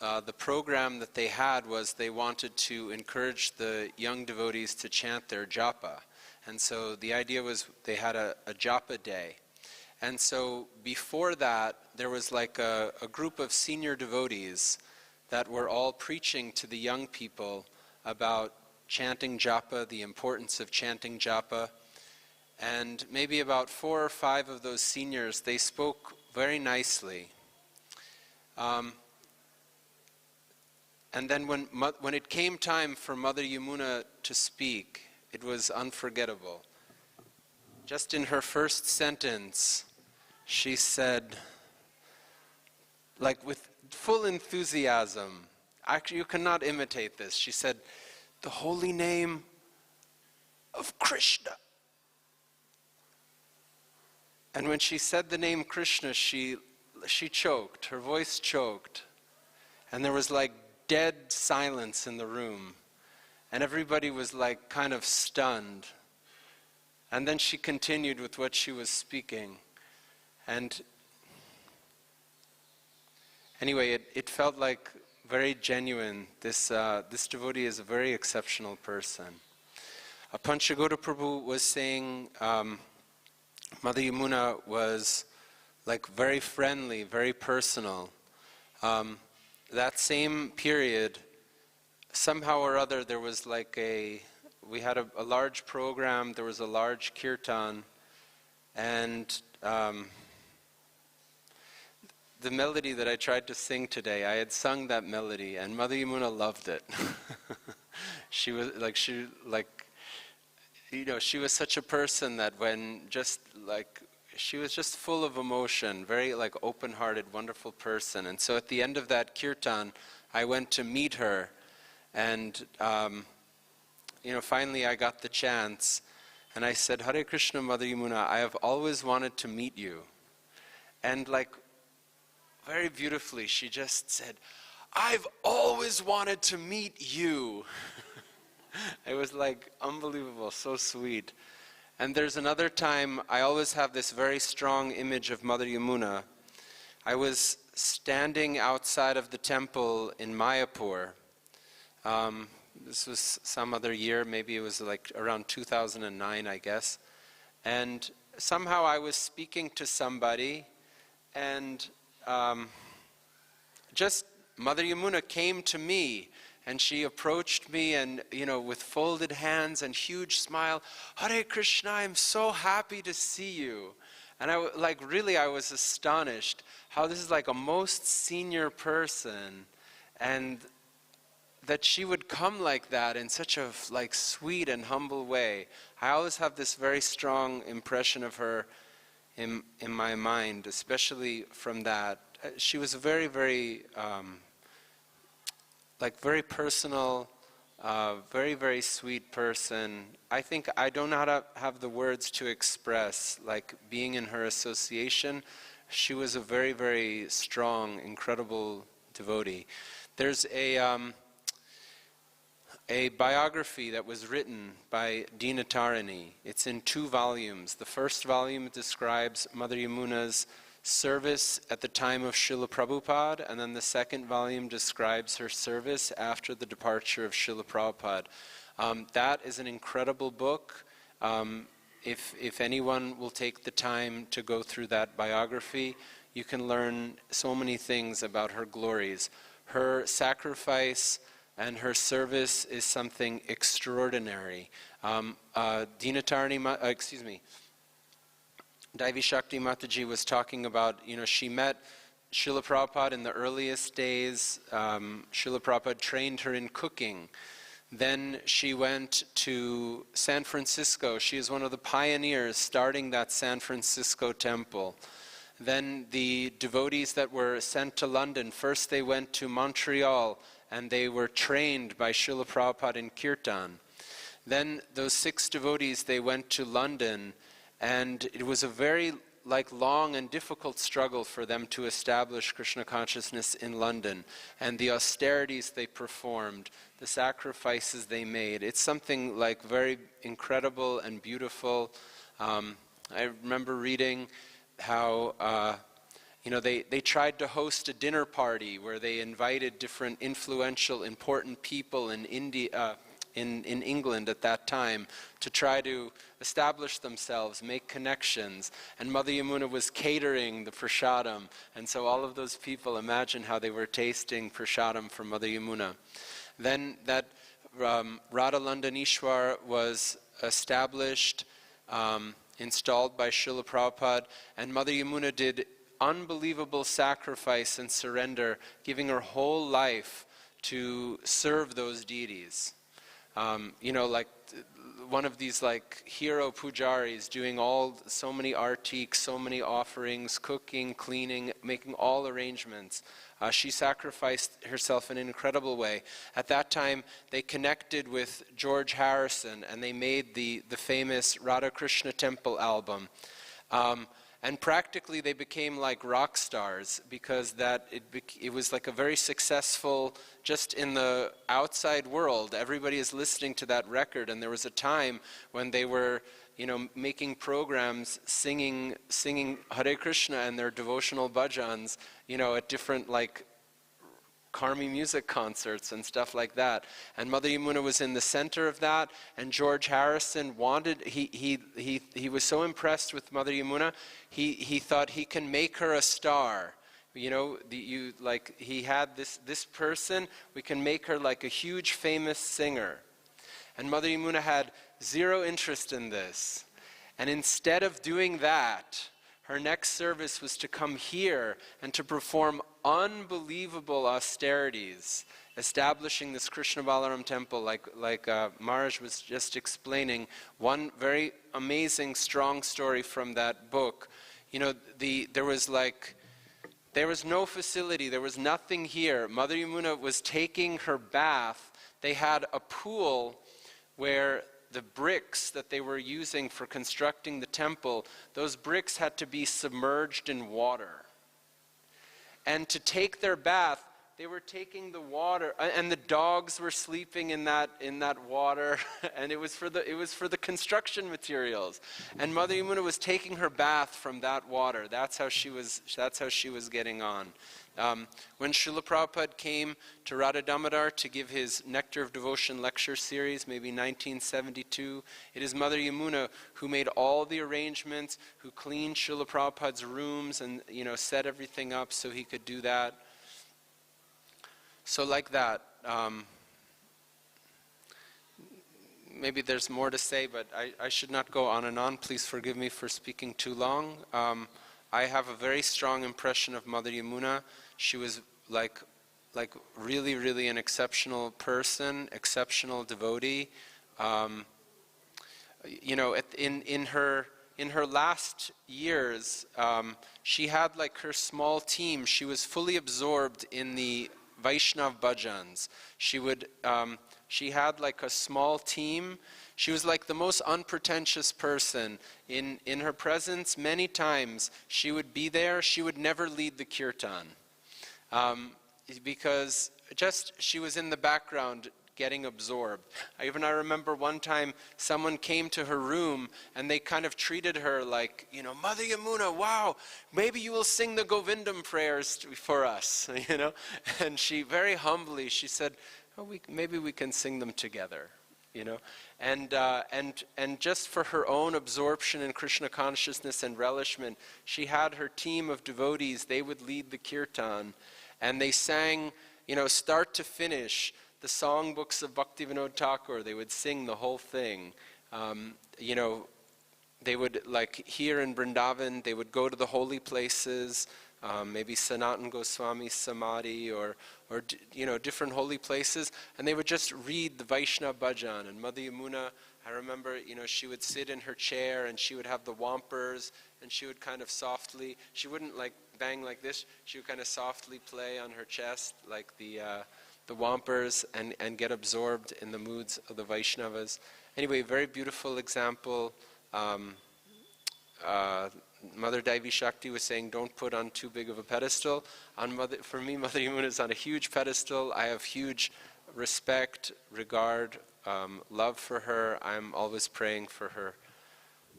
S2: the program that they had was they wanted to encourage the young devotees to chant their japa. And so the idea was they had a japa day. And so before that, there was a group of senior devotees that were all preaching to the young people about chanting japa, the importance of chanting japa. And maybe about 4 or 5 of those seniors, they spoke very nicely. And then when it came time for Mother Yamuna to speak, it was unforgettable. Just in her first sentence, she said, with full enthusiasm, actually you cannot imitate this, she said, the holy name of Krishna. And when she said the name Krishna, she choked, her voice choked. And there was dead silence in the room. And everybody was kind of stunned. And then she continued with what she was speaking. And anyway, it felt very genuine. This devotee is a very exceptional person. Panchagura Prabhu was saying Mother Yamuna was like very friendly, very personal. That same period, somehow or other, there was like we had a large program, there was a large kirtan, and the melody that I tried to sing today, I had sung that melody, and Mother Yamuna loved it. She was she was such a person that she was just full of emotion, very like open-hearted, wonderful person. And so at the end of that kirtan, I went to meet her, and finally I got the chance, and I said, "Hare Krishna, Mother Yamuna, I have always wanted to meet you." And like very beautifully, she just said, "I've always wanted to meet you." It was like unbelievable, so sweet. And there's another time, I always have this very strong image of Mother Yamuna. I was standing outside of the temple in Mayapur. This was some other year, maybe it was like around 2009, I guess. And somehow I was speaking to somebody, and just Mother Yamuna came to me, and she approached me, and with folded hands and huge smile, "Hare Krishna, I'm so happy to see you." And I was astonished how this is like a most senior person, and that she would come like that in such a like sweet and humble way. I always have this very strong impression of her in my mind, especially from that. She was a very, very very personal, very, very sweet person. I think I don't know how to have the words to express, like being in her association. She was a very, very strong, incredible devotee. There's a biography that was written by Dina Tarini. It's in 2 volumes. The first volume describes Mother Yamuna's service at the time of Srila Prabhupada, and then the second volume describes her service after the departure of Srila Prabhupada. That is an incredible book. If anyone will take the time to go through that biography, you can learn so many things about her glories. Her sacrifice and her service is something extraordinary. Devi Shakti Mataji was talking about, she met Srila Prabhupada in the earliest days. Srila Prabhupada trained her in cooking. Then she went to San Francisco. She is one of the pioneers starting that San Francisco temple. Then the devotees that were sent to London, first they went to Montreal, and they were trained by Srila Prabhupada in Kirtan. Then those 6 devotees, they went to London, and it was a very long and difficult struggle for them to establish Krishna consciousness in London. And the austerities they performed, the sacrifices they made, it's something very incredible and beautiful. I remember reading how they tried to host a dinner party where they invited different influential, important people in India, in England at that time, to try to establish themselves, make connections. And Mother Yamuna was catering the prasadam. And so all of those people, imagine how they were tasting prasadam from Mother Yamuna. Then that Radha Landanishwar was established, installed by Srila Prabhupada, and Mother Yamuna did unbelievable sacrifice and surrender, giving her whole life to serve those deities. One of these hero pujaris doing so many artiks, so many offerings, cooking, cleaning, making all arrangements. She sacrificed herself in an incredible way. At that time, they connected with George Harrison, and they made the famous Radha Krishna Temple album. And practically they became like rock stars, because it was like a very successful, just in the outside world, everybody is listening to that record. And there was a time when they were making programs, singing Hare Krishna and their devotional bhajans, at different Karmi music concerts and stuff like that. And Mother Yamuna was in the center of that, and George Harrison wanted, he was so impressed with Mother Yamuna, he thought he can make her a star. You know, he had this person, we can make her like a huge famous singer. And Mother Yamuna had zero interest in this. And instead of doing that, her next service was to come here and to perform unbelievable austerities, establishing this Krishna Balaram temple, like Maharaj was just explaining. One very amazing, strong story from that book. You know, there was no facility, there was nothing here. Mother Yamuna was taking her bath. They had a pool where the bricks that they were using for constructing the temple, those bricks had to be submerged in water. And to take their bath, they were taking the water, and the dogs were sleeping in that water, and it was for the construction materials. And Mother Yamuna was taking her bath from that water. That's how she was getting on. When Srila Prabhupada came to Radha Damodar to give his Nectar of Devotion lecture series, maybe 1972, it is Mother Yamuna who made all the arrangements, who cleaned Srila Prabhupada's rooms and set everything up so he could do that. So like that, maybe there's more to say, but I should not go on and on. Please forgive me for speaking too long. I have a very strong impression of Mother Yamuna. She was like really, really an exceptional person, exceptional devotee. In her last years, she had like her small team. She was fully absorbed in the Vaishnav bhajans. She had like a small team. She was like the most unpretentious person. In her presence, many times she would be there. She would never lead the kirtan. Because she was in the background getting absorbed. I remember one time someone came to her room and they kind of treated her like, Mother Yamuna, wow, maybe you will sing the Govindam prayers for us, And she very humbly, she said, maybe we can sing them together, And just for her own absorption in Krishna consciousness and relishment, she had her team of devotees. They would lead the kirtan, and they sang, start to finish, the songbooks of Bhaktivinoda Thakur. They would sing the whole thing. They would, like here in Vrindavan, they would go to the holy places, maybe Sanatan Goswami's Samadhi or different holy places, and they would just read the Vaishnava bhajan. And Mother Yamuna, I remember, she would sit in her chair and she would have the wampers, and she would kind of softly, she wouldn't like bang like this, she would kind of softly play on her chest like the wampers and get absorbed in the moods of the Vaishnavas. Anyway, very beautiful example. Mother Devi Shakti was saying, don't put on too big of a pedestal. For me, Mother Yamuna is on a huge pedestal. I have huge respect, regard, love for her. I'm always praying for her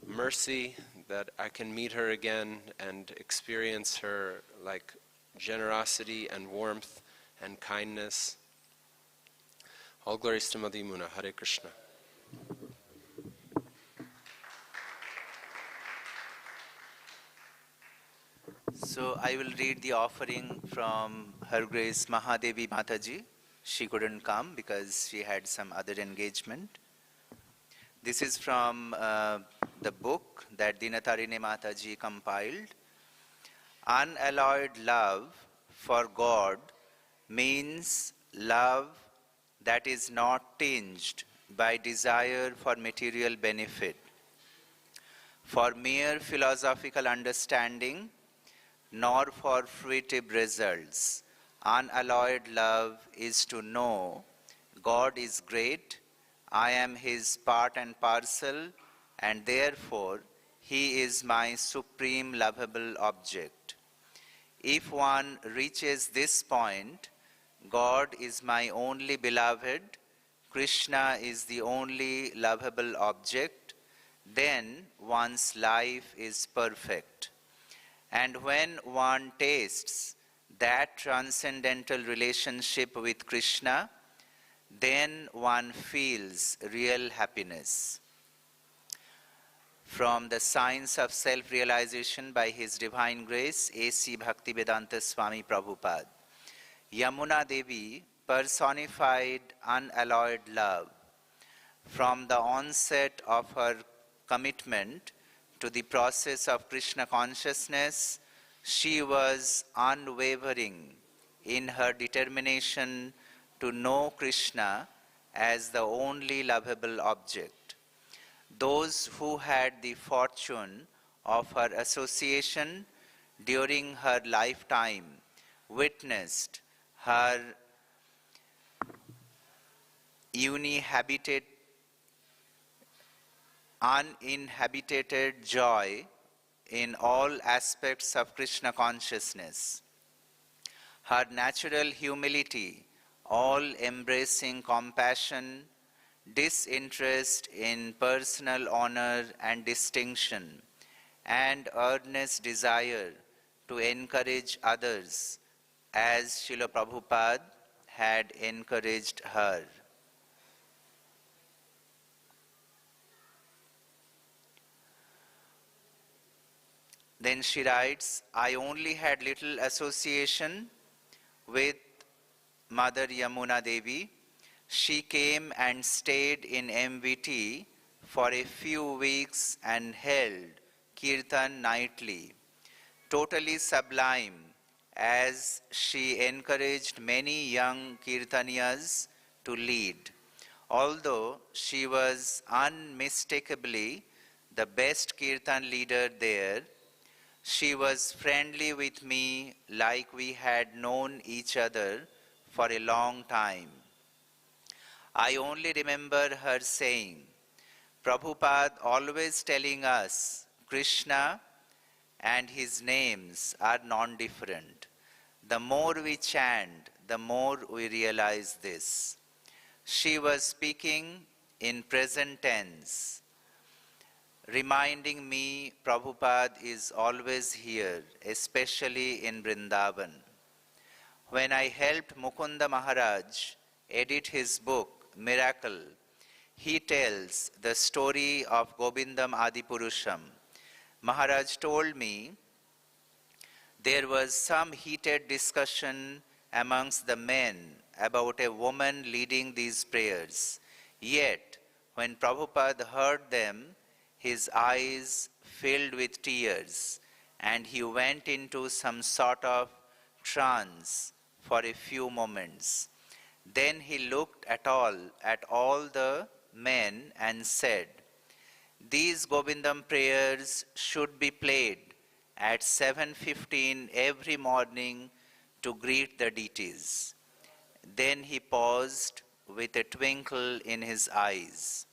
S2: mercy, that I can meet her again and experience her like generosity and warmth and kindness. All glories to Mother Yamuna. Hare Krishna.
S3: So I will read the offering from Her Grace Mahadevi Mataji. She couldn't come because she had some other engagement. This is from the book that Dinatarine Mataji compiled. Unalloyed love for God means love that is not tinged by desire for material benefit, for mere philosophical understanding, nor for fruitive results. Unalloyed love is to know God is great, I am His part and parcel, and therefore He is my supreme lovable object. If one reaches this point, God is my only beloved, Krishna is the only lovable object, then one's life is perfect. And when one tastes that transcendental relationship with Krishna, then one feels real happiness. From the Science of Self-Realization by His Divine Grace, A.C. Bhaktivedanta Swami Prabhupada. Yamuna Devi personified unalloyed love. From the onset of her commitment to the process of Krishna consciousness, she was unwavering in her determination to know Krishna as the only lovable object. Those who had the fortune of her association during her lifetime witnessed her uninhabited joy in all aspects of Krishna consciousness. Her natural humility, all-embracing compassion, disinterest in personal honor and distinction, and earnest desire to encourage others as Srila Prabhupada had encouraged her. Then she writes, I only had little association with Mother Yamuna Devi. She came and stayed in MVT for a few weeks and held kirtan nightly. Totally sublime, as she encouraged many young kirtaniyas to lead. Although she was unmistakably the best kirtan leader there, she was friendly with me like we had known each other for a long time. I only remember her saying, Prabhupada always telling us Krishna and his names are non-different. The more we chant, the more we realize this. She was speaking in present tense, reminding me Prabhupada is always here, especially in Vrindavan. When I helped Mukunda Maharaj edit his book, Miracle, he tells the story of Govindam Adipurusham. Maharaj told me there was some heated discussion amongst the men about a woman leading these prayers. Yet, when Prabhupada heard them, his eyes filled with tears, and he went into some sort of trance for a few moments. Then he looked at all the men and said, these Govindam prayers should be played at 7:15 every morning to greet the deities. Then he paused with a twinkle in his eyes.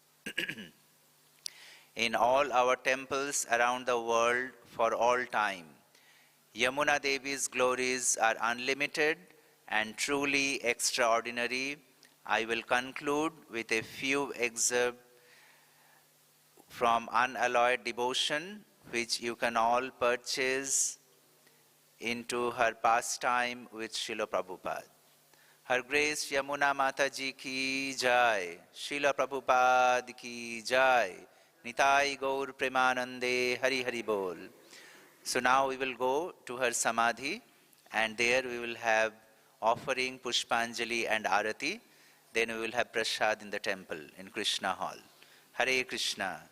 S3: In all our temples around the world for all time, Yamuna Devi's glories are unlimited and truly extraordinary. I will conclude with a few excerpts from Unalloyed Devotion, which you can all purchase into her pastime with Srila Prabhupada. Her Grace Yamuna Mataji ki jai, Srila Prabhupada ki jai, Nitai Gaur Premanande Hari Hari Bol. So now we will go to her Samadhi, and there we will have offering Pushpanjali and Arati. Then we will have Prasad in the temple in Krishna Hall. Hare Krishna.